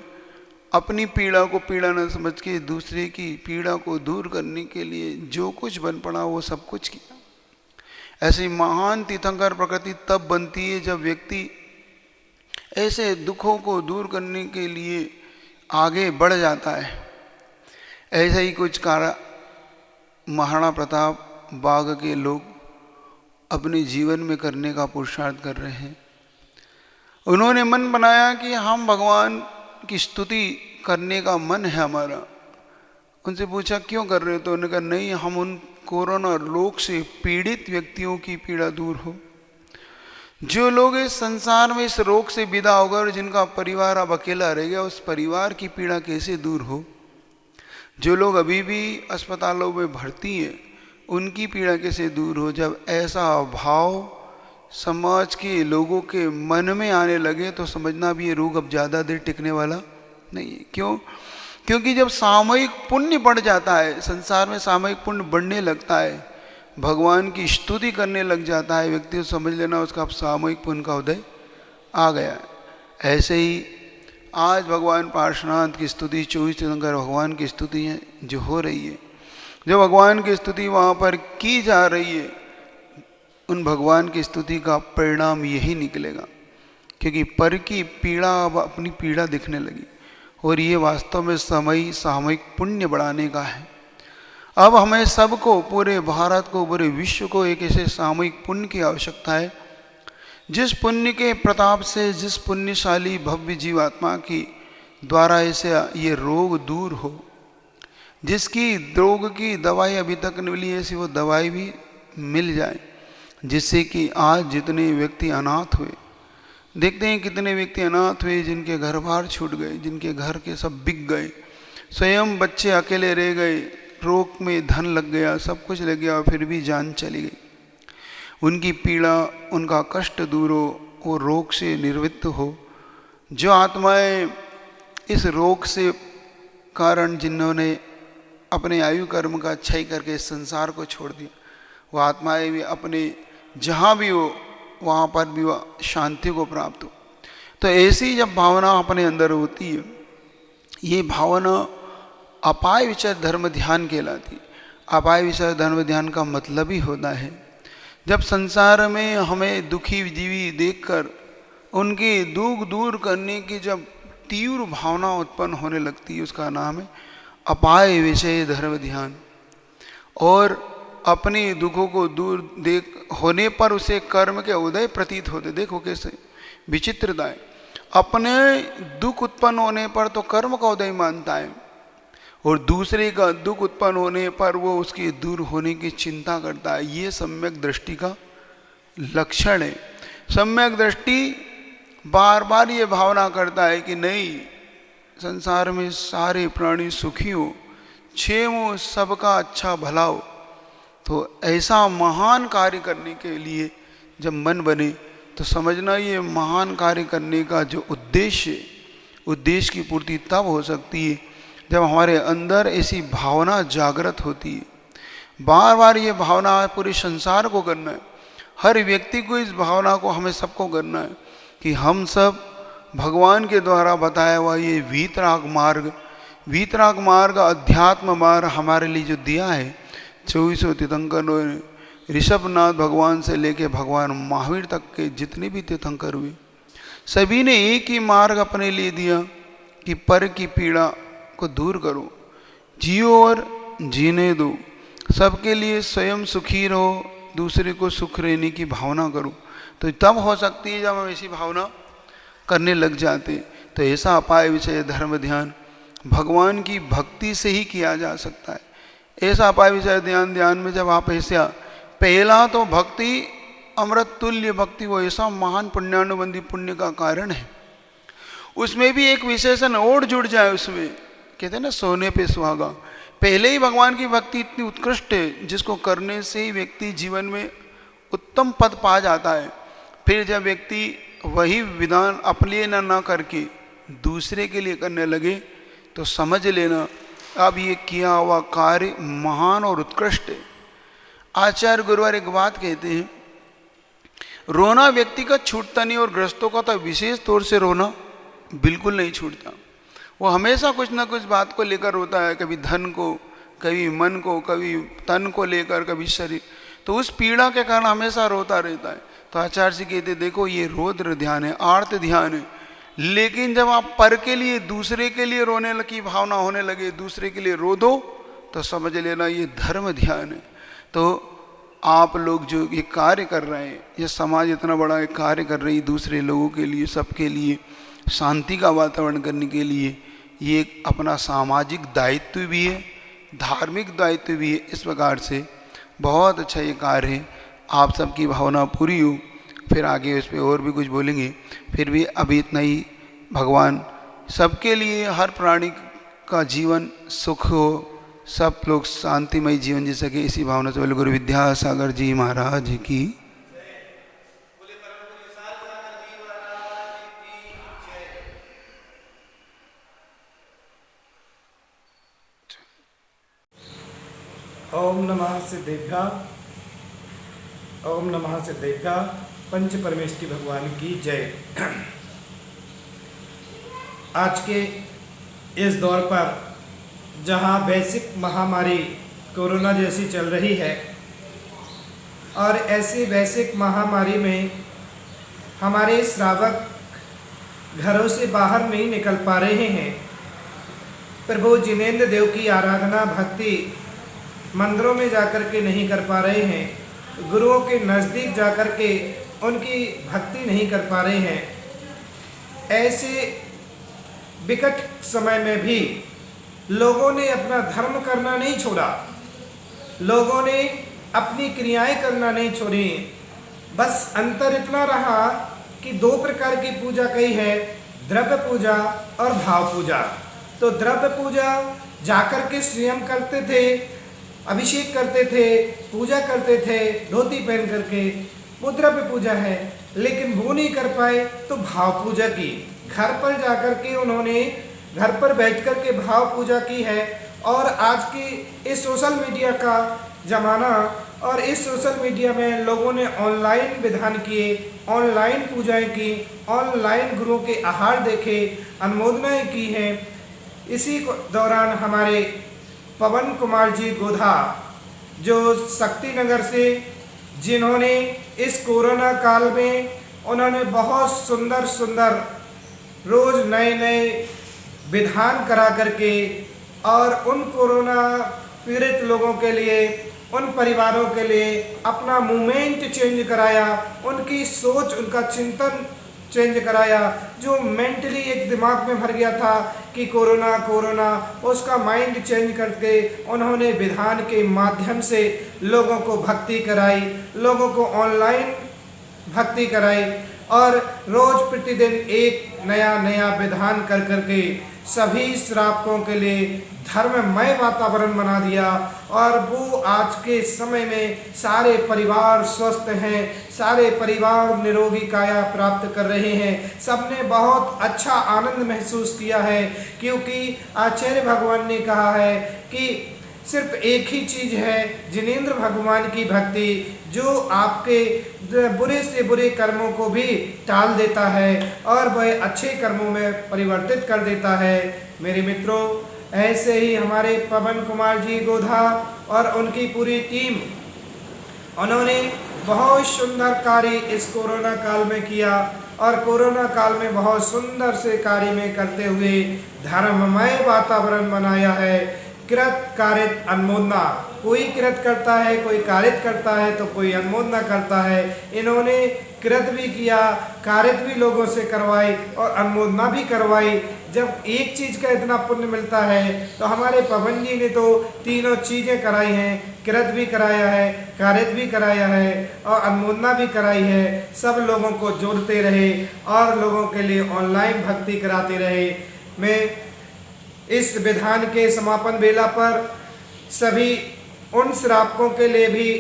अपनी पीड़ा को पीड़ा न समझ के दूसरे की पीड़ा को दूर करने के लिए जो कुछ बन पड़ा वो सब कुछ किया। ऐसी महान तीर्थंकर प्रकृति तब बनती है जब व्यक्ति ऐसे दुखों को दूर करने के लिए आगे बढ़ जाता है। ऐसे ही कुछ कार्य महाराणा प्रताप बाग के लोग अपने जीवन में करने का पुरुषार्थ कर रहे हैं। उन्होंने मन बनाया कि हम भगवान की स्तुति करने का मन है हमारा। उनसे पूछा क्यों कर रहे हो, तो उन्होंने कहा नहीं, हम उन कोरोना रोग से पीड़ित व्यक्तियों की पीड़ा दूर हो, जो लोग इस संसार में इस रोग से विदा हो गए और जिनका परिवार अब अकेला रह गया, उस परिवार की पीड़ा कैसे दूर हो। जो लोग अभी भी अस्पतालों में भर्ती हैं, उनकी पीड़ा कैसे दूर हो। जब ऐसा भाव समाज के लोगों के मन में आने लगे तो समझना भी ये रोग अब ज़्यादा देर टिकने वाला नहीं है। क्यों? क्योंकि जब सामूहिक पुण्य बढ़ जाता है, संसार में सामूहिक पुण्य बढ़ने लगता है, भगवान की स्तुति करने लग जाता है व्यक्ति, तो समझ लेना उसका अब सामूहिक पुण्य का उदय आ गया है। ऐसे ही आज भगवान पार्श्वनाथ की स्तुति, 24 तीर्थंकर भगवान की स्तुति है जो हो रही है। जो भगवान की स्तुति वहाँ पर की जा रही है, उन भगवान की स्तुति का परिणाम यही निकलेगा। क्योंकि पर की पीड़ा अब अपनी पीड़ा दिखने लगी, और ये वास्तव में समय सामूहिक पुण्य बढ़ाने का है। अब हमें सबको, पूरे भारत को, पूरे विश्व को एक ऐसे सामूहिक पुण्य की आवश्यकता है, जिस पुण्य के प्रताप से, जिस पुण्यशाली भव्य जीवात्मा की द्वारा ऐसे ये रोग दूर हो, जिसकी रोग की दवाई अभी तक नहीं मिली, ऐसी वो दवाई भी मिल जाए, जिससे कि आज जितने व्यक्ति अनाथ हुए, देखते हैं कितने व्यक्ति अनाथ हुए जिनके घर बार छूट गए, जिनके घर के सब बिक गए, स्वयं बच्चे अकेले रह गए, रोग में धन लग गया, सब कुछ लग गया और फिर भी जान चली गई। उनकी पीड़ा, उनका कष्ट दूर हो, वो रोग से निवृत्त हो। जो आत्माएं इस रोग से कारण जिन्होंने अपने आयु कर्म का क्षय करके इस संसार को छोड़ दिया, वो आत्माएं भी अपने जहाँ भी हो वहाँ पर भी वह शांति को प्राप्त हो। तो ऐसी जब भावना अपने अंदर होती है, ये भावना अपाय विचार धर्म ध्यान कहलाती है। अपाय विचार धर्म ध्यान का मतलब ही होता है जब संसार में हमें दुखी जीवी देखकर उनके दुख दूर करने की जब तीव्र भावना उत्पन्न होने लगती है, उसका नाम है अपाय विषय धर्म ध्यान। और अपने दुखों को दूर देख होने पर उसे कर्म के उदय प्रतीत होते। देखो कैसे विचित्रता है, अपने दुख उत्पन्न होने पर तो कर्म का उदय मानता है और दूसरे का दुख उत्पन्न होने पर वो उसके दूर होने की चिंता करता है। ये सम्यक दृष्टि का लक्षण है। सम्यक दृष्टि बार बार ये भावना करता है कि नहीं, संसार में सारे प्राणी सुखी हो, क्षेम हो, सबका अच्छा भला हो। तो ऐसा महान कार्य करने के लिए जब मन बने तो समझना ये महान कार्य करने का जो उद्देश्य है, उद्देश्य की पूर्ति तब हो सकती है जब हमारे अंदर ऐसी भावना जागृत होती है। बार बार ये भावना पूरे संसार को करना है, हर व्यक्ति को इस भावना को हमें सबको करना है कि हम सब भगवान के द्वारा बताया हुआ ये वीतराग मार्ग अध्यात्म मार्ग हमारे लिए जो दिया है 2400 तीर्थंकरों ने, ऋषभनाथ भगवान से लेके भगवान महावीर तक के जितने भी तीर्थंकर हुए, सभी ने एक ही मार्ग अपने लिए दिया कि पर की पीड़ा को दूर करो, जियो और जीने दो, सबके लिए स्वयं सुखी रहो, दूसरे को सुख रहने की भावना करो। तो तब हो सकती है जब हम ऐसी भावना करने लग जाते। तो ऐसा अपाय विषय धर्म ध्यान भगवान की भक्ति से ही किया जा सकता है। ऐसा अपाय विषय ध्यान में जब आप ऐसा, पहला तो भक्ति अमृत तुल्य भक्ति, वो ऐसा महान पुण्यानुबंधी पुण्य का कारण है। उसमें भी एक विशेषण और जुड़ जाए, उसमें कहते हैं ना सोने पे सुहागा। पहले ही भगवान की भक्ति इतनी उत्कृष्ट है जिसको करने से ही व्यक्ति जीवन में उत्तम पद पा जाता है। फिर जब व्यक्ति वही विधान अपने लिए ना करके दूसरे के लिए करने लगे तो समझ लेना अब ये किया हुआ कार्य महान और उत्कृष्ट है। आचार्य गुरुवार एक बात कहते हैं, रोना व्यक्ति का छूटता नहीं और ग्रस्तों का तो विशेष तौर से रोना बिल्कुल नहीं छूटता। वो हमेशा कुछ ना कुछ बात को लेकर रोता है, कभी धन को, कभी मन को, कभी तन को लेकर, कभी शरीर। तो उस पीड़ा के कारण हमेशा रोता रहता है। तो आचार्य जी कहते देखो ये रौद्र ध्यान है, आर्त ध्यान है। लेकिन जब आप पर के लिए, दूसरे के लिए रोने की भावना होने लगे, दूसरे के लिए रो दो, तो समझ लेना ये धर्म ध्यान है। तो आप लोग जो ये कार्य कर रहे हैं, ये समाज इतना बड़ा एक कार्य कर रही है दूसरे लोगों के लिए, सबके लिए शांति का वातावरण करने के लिए, ये एक अपना सामाजिक दायित्व भी है, धार्मिक दायित्व भी है। इस प्रकार से बहुत अच्छा ये कार्य है। आप सबकी भावना पूरी हो, फिर आगे उस पर और भी कुछ बोलेंगे। फिर भी अभी इतना ही, भगवान सबके लिए, हर प्राणी का जीवन सुख हो, सब लोग शांतिमय जीवन जी सके, इसी भावना से बोले गुरु विद्यासागर जी महाराज की। ओम नमः सिद्धेभ्यः, ओम नमः सिद्धेभ्यः, पंच परमेष्टि भगवान की जय। आज के इस दौर पर जहां वैश्विक महामारी कोरोना जैसी चल रही है और ऐसी वैश्विक महामारी में हमारे श्रावक घरों से बाहर नहीं निकल पा रहे हैं, प्रभु जिनेंद्र देव की आराधना भक्ति मंदिरों में जाकर के नहीं कर पा रहे हैं, गुरुओं के नज़दीक जाकर के उनकी भक्ति नहीं कर पा रहे हैं, ऐसे विकट समय में भी लोगों ने अपना धर्म करना नहीं छोड़ा, लोगों ने अपनी क्रियाएं करना नहीं छोड़ी। बस अंतर इतना रहा कि दो प्रकार की पूजा कही है, द्रव्य पूजा और भाव पूजा। तो द्रव्य पूजा जाकर के स्वयं करते थे अभिषेक करते थे, पूजा करते थे धोती पहन करके, मुद्रा पे पूजा है, लेकिन वो नहीं कर पाए तो भाव पूजा की। घर पर जाकर के उन्होंने घर पर बैठ कर के भाव पूजा की है। और आज की इस सोशल मीडिया का ज़माना और इस सोशल मीडिया में लोगों ने ऑनलाइन विधान किए, ऑनलाइन पूजाएं की, ऑनलाइन गुरुओं के आहार देखे, अनुमोदनाएं की हैं। इसी दौरान हमारे पवन कुमार जी गोधा जो शक्ति नगर से, जिन्होंने इस कोरोना काल में उन्होंने बहुत सुंदर सुंदर रोज़ नए नए विधान करा करके और उन कोरोना पीड़ित लोगों के लिए, उन परिवारों के लिए अपना मूवमेंट चेंज कराया, उनकी सोच, उनका चिंतन चेंज कराया। जो मेंटली एक दिमाग में भर गया था कि कोरोना कोरोना, उसका माइंड चेंज करके उन्होंने विधान के माध्यम से लोगों को भक्ति कराई, लोगों को ऑनलाइन भक्ति कराई और रोज प्रतिदिन एक नया नया विधान कर करके सभी श्रावकों के लिए धर्ममय वातावरण बना दिया। और वो आज के समय में सारे परिवार स्वस्थ हैं, सारे परिवार निरोगी काया प्राप्त कर रहे हैं। सबने बहुत अच्छा आनंद महसूस किया है, क्योंकि आचार्य भगवान ने कहा है कि सिर्फ एक ही चीज़ है, जिनेंद्र भगवान की भक्ति, जो आपके बुरे से बुरे कर्मों को भी टाल देता है और वह अच्छे कर्मों में परिवर्तित कर देता है। मेरे मित्रों, ऐसे ही हमारे पवन कुमार जी गोधा और उनकी पूरी टीम, उन्होंने बहुत सुंदर कार्य इस कोरोना काल में किया और कोरोना काल में बहुत सुंदर से कार्य में करते हुए धर्ममय वातावरण बनाया है। कृत कारित अनुमोदना, कोई कृत करता है, कोई कारित करता है तो कोई अनुमोदना करता है। इन्होंने कृत भी किया, कारित भी लोगों से करवाई और अनुमोदना भी करवाई। जब एक चीज़ का इतना पुण्य मिलता है तो हमारे पवन जी ने तो तीनों चीज़ें कराई हैं, कृत भी कराया है, कारित भी कराया है और अनुमोदना भी कराई है। सब लोगों को जोड़ते रहे और लोगों के लिए ऑनलाइन भक्ति कराते रहे। मैं इस विधान के समापन बेला पर सभी उन श्रावकों के लिए भी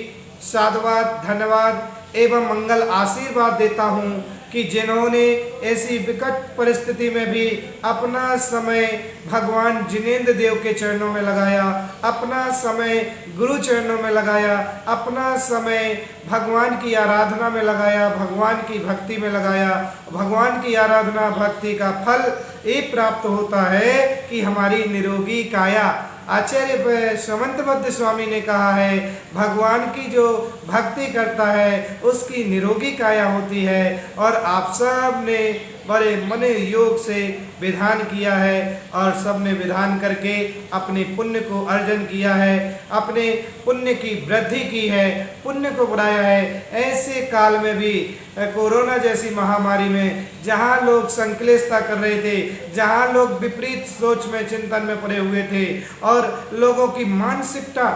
साधुवाद, धन्यवाद एवं मंगल आशीर्वाद देता हूँ कि जिन्होंने ऐसी विकट परिस्थिति में भी अपना समय भगवान जिनेंद्र देव के चरणों में लगाया, अपना समय गुरु चरणों में लगाया, अपना समय भगवान की आराधना में लगाया, भगवान की भक्ति में लगाया। भगवान की आराधना भक्ति का फल ये प्राप्त होता है कि हमारी निरोगी काया। आचार्य समंतबद्ध स्वामी ने कहा है, भगवान की जो भक्ति करता है उसकी निरोगी काया होती है। और आप सब ने बड़े मन योग से विधान किया है और सब ने विधान करके अपने पुण्य को अर्जन किया है, अपने पुण्य की वृद्धि की है, पुण्य को बढ़ाया है। ऐसे काल में भी कोरोना जैसी महामारी में जहाँ लोग संक्लेशता कर रहे थे, जहाँ लोग विपरीत सोच में, चिंतन में पड़े हुए थे और लोगों की मानसिकता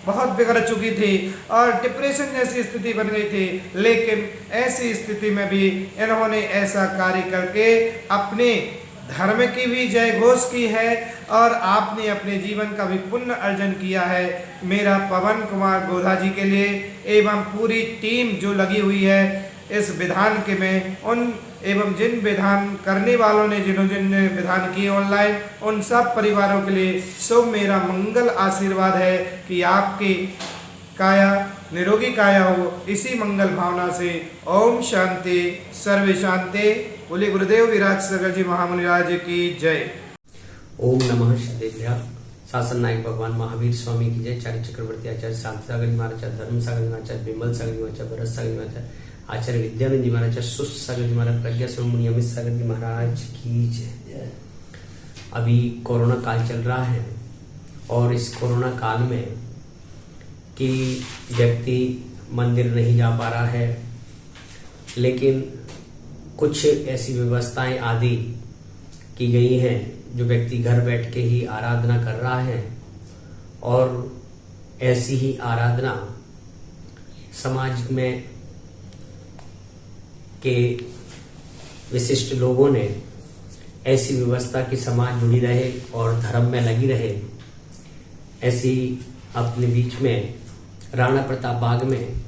बहुत बिगड़ चुकी थी और डिप्रेशन जैसी स्थिति बन गई थी, लेकिन ऐसी स्थिति में भी इन्होंने ऐसा कार्य करके अपने धर्म की भी जय घोष की है और आपने अपने जीवन का भी पुण्य अर्जन किया है। मेरा पवन कुमार गोधा जी के लिए एवं पूरी टीम जो लगी हुई है इस विधान के में, उन एवं जिन विधान करने वालों ने जिन्होंने विधान किए ऑनलाइन, उन सब परिवारों के लिए शुभ मेरा मंगल आशीर्वाद है कि आपकी काया निरोगी काया हो। इसी मंगल भावना से ओम शांति सर्वे शांति। बोले गुरुदेव विराज सागर जी महामुनिराज की जय। ओम नमः शिवाय। शासन नायक भगवान महावीर स्वामी की जय। चार्य चक्रवर्ती आचार्य शांत सागर जी महाराज, धर्म सागर जी महाराज, बिमल सागर जी महाराज, भरत सागर जी महाराज, आचार्य विद्यानंद जी महाराज, सुस्त सागर जी महाराज, प्रज्ञा स्वयं मुनि अमित सागर जी महाराज की जय। अभी कोरोना काल चल रहा है और इस कोरोना काल में कि व्यक्ति मंदिर नहीं जा पा रहा है, लेकिन कुछ ऐसी व्यवस्थाएं आदि की गई हैं जो व्यक्ति घर बैठ के ही आराधना कर रहा है और ऐसी ही आराधना समाज में के विशिष्ट लोगों ने ऐसी व्यवस्था की समाज जुड़ी रहे और धर्म में लगी रहे, ऐसी अपने बीच में राणा प्रताप बाग में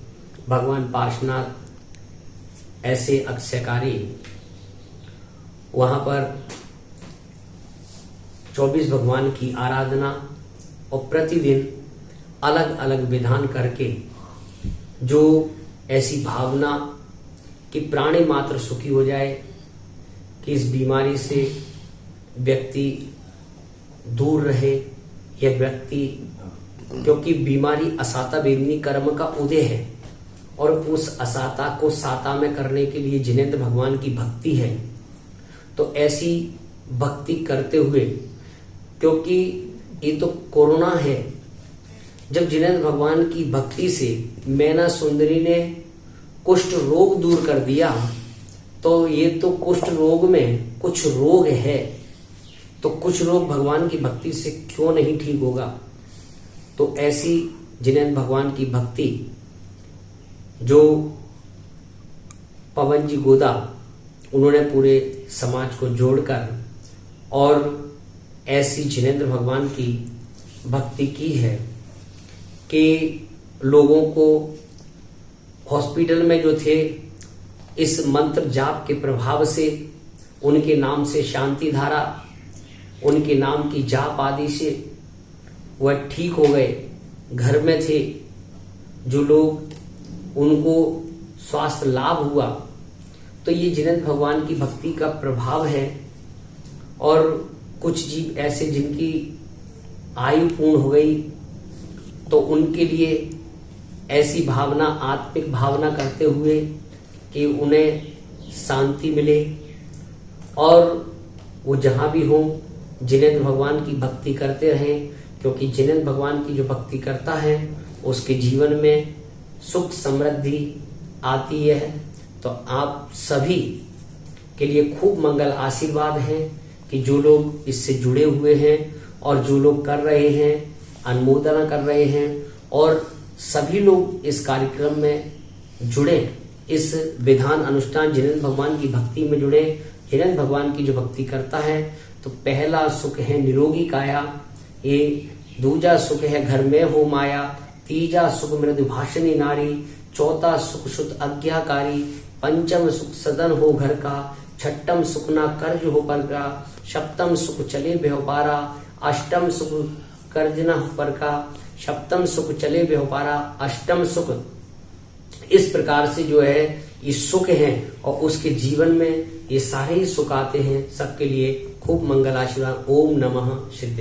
भगवान पार्श्वनाथ ऐसे अक्षयकारी वहाँ पर 24 भगवान की आराधना और प्रतिदिन अलग अलग विधान करके जो ऐसी भावना कि प्राणी मात्र सुखी हो जाए, कि इस बीमारी से व्यक्ति दूर रहे, यह व्यक्ति, क्योंकि बीमारी असाता वेदनी कर्म का उदय है और उस असाता को साता में करने के लिए जिनेंद्र भगवान की भक्ति है। तो ऐसी भक्ति करते हुए, क्योंकि ये तो कोरोना है, जब जिनेंद्र भगवान की भक्ति से मैना सुंदरी ने कुष्ठ रोग दूर कर दिया, तो ये तो कुष्ठ रोग में कुछ रोग है, तो कुछ रोग भगवान की भक्ति से क्यों नहीं ठीक होगा। तो ऐसी जिनेंद्र भगवान की भक्ति जो पवन जी गोदा उन्होंने पूरे समाज को जोड़कर और ऐसी जिनेंद्र भगवान की भक्ति की है कि लोगों को हॉस्पिटल में जो थे इस मंत्र जाप के प्रभाव से, उनके नाम से शांति धारा, उनके नाम की जाप आदि से वह ठीक हो गए। घर में थे जो लोग, उनको स्वास्थ्य लाभ हुआ। तो ये जिनेंद्र भगवान की भक्ति का प्रभाव है। और कुछ जीव ऐसे जिनकी आयु पूर्ण हो गई, तो उनके लिए ऐसी भावना, आत्मिक भावना करते हुए कि उन्हें शांति मिले और वो जहाँ भी हो जिनेंद्र भगवान की भक्ति करते रहें, क्योंकि जिनेंद्र भगवान की जो भक्ति करता है उसके जीवन में सुख समृद्धि आती है। तो आप सभी के लिए खूब मंगल आशीर्वाद है कि जो लोग इससे जुड़े हुए हैं और जो लोग कर रहे हैं, अनुमोदना कर रहे हैं, और सभी लोग इस कार्यक्रम में जुड़े, इस विधान अनुष्ठान जिनेंद्र भगवान की भक्ति में जुड़े। जिनेंद्र भगवान की जो भक्ति करता है तो पहला सुख है निरोगी काया, ये दूजा सुख है घर में हो माया, तीजा सुख मृदु भाषणी नारी, चौथा सुख शुद्ध आज्ञाकारी, पंचम सुख सदन हो घर का, छठम सुख ना कर्ज हो पर का, सप्तम सुख चले व्यापारा, अष्टम सुख कर्ज न हो पर का, सप्तम सुख चले व्यापारा, अष्टम सुख। इस प्रकार से जो है ये सुख है और उसके जीवन में ये सारे ही सुख आते हैं। सबके लिए खूब मंगल आशीर्वाद। ओम नमः सिद्धि।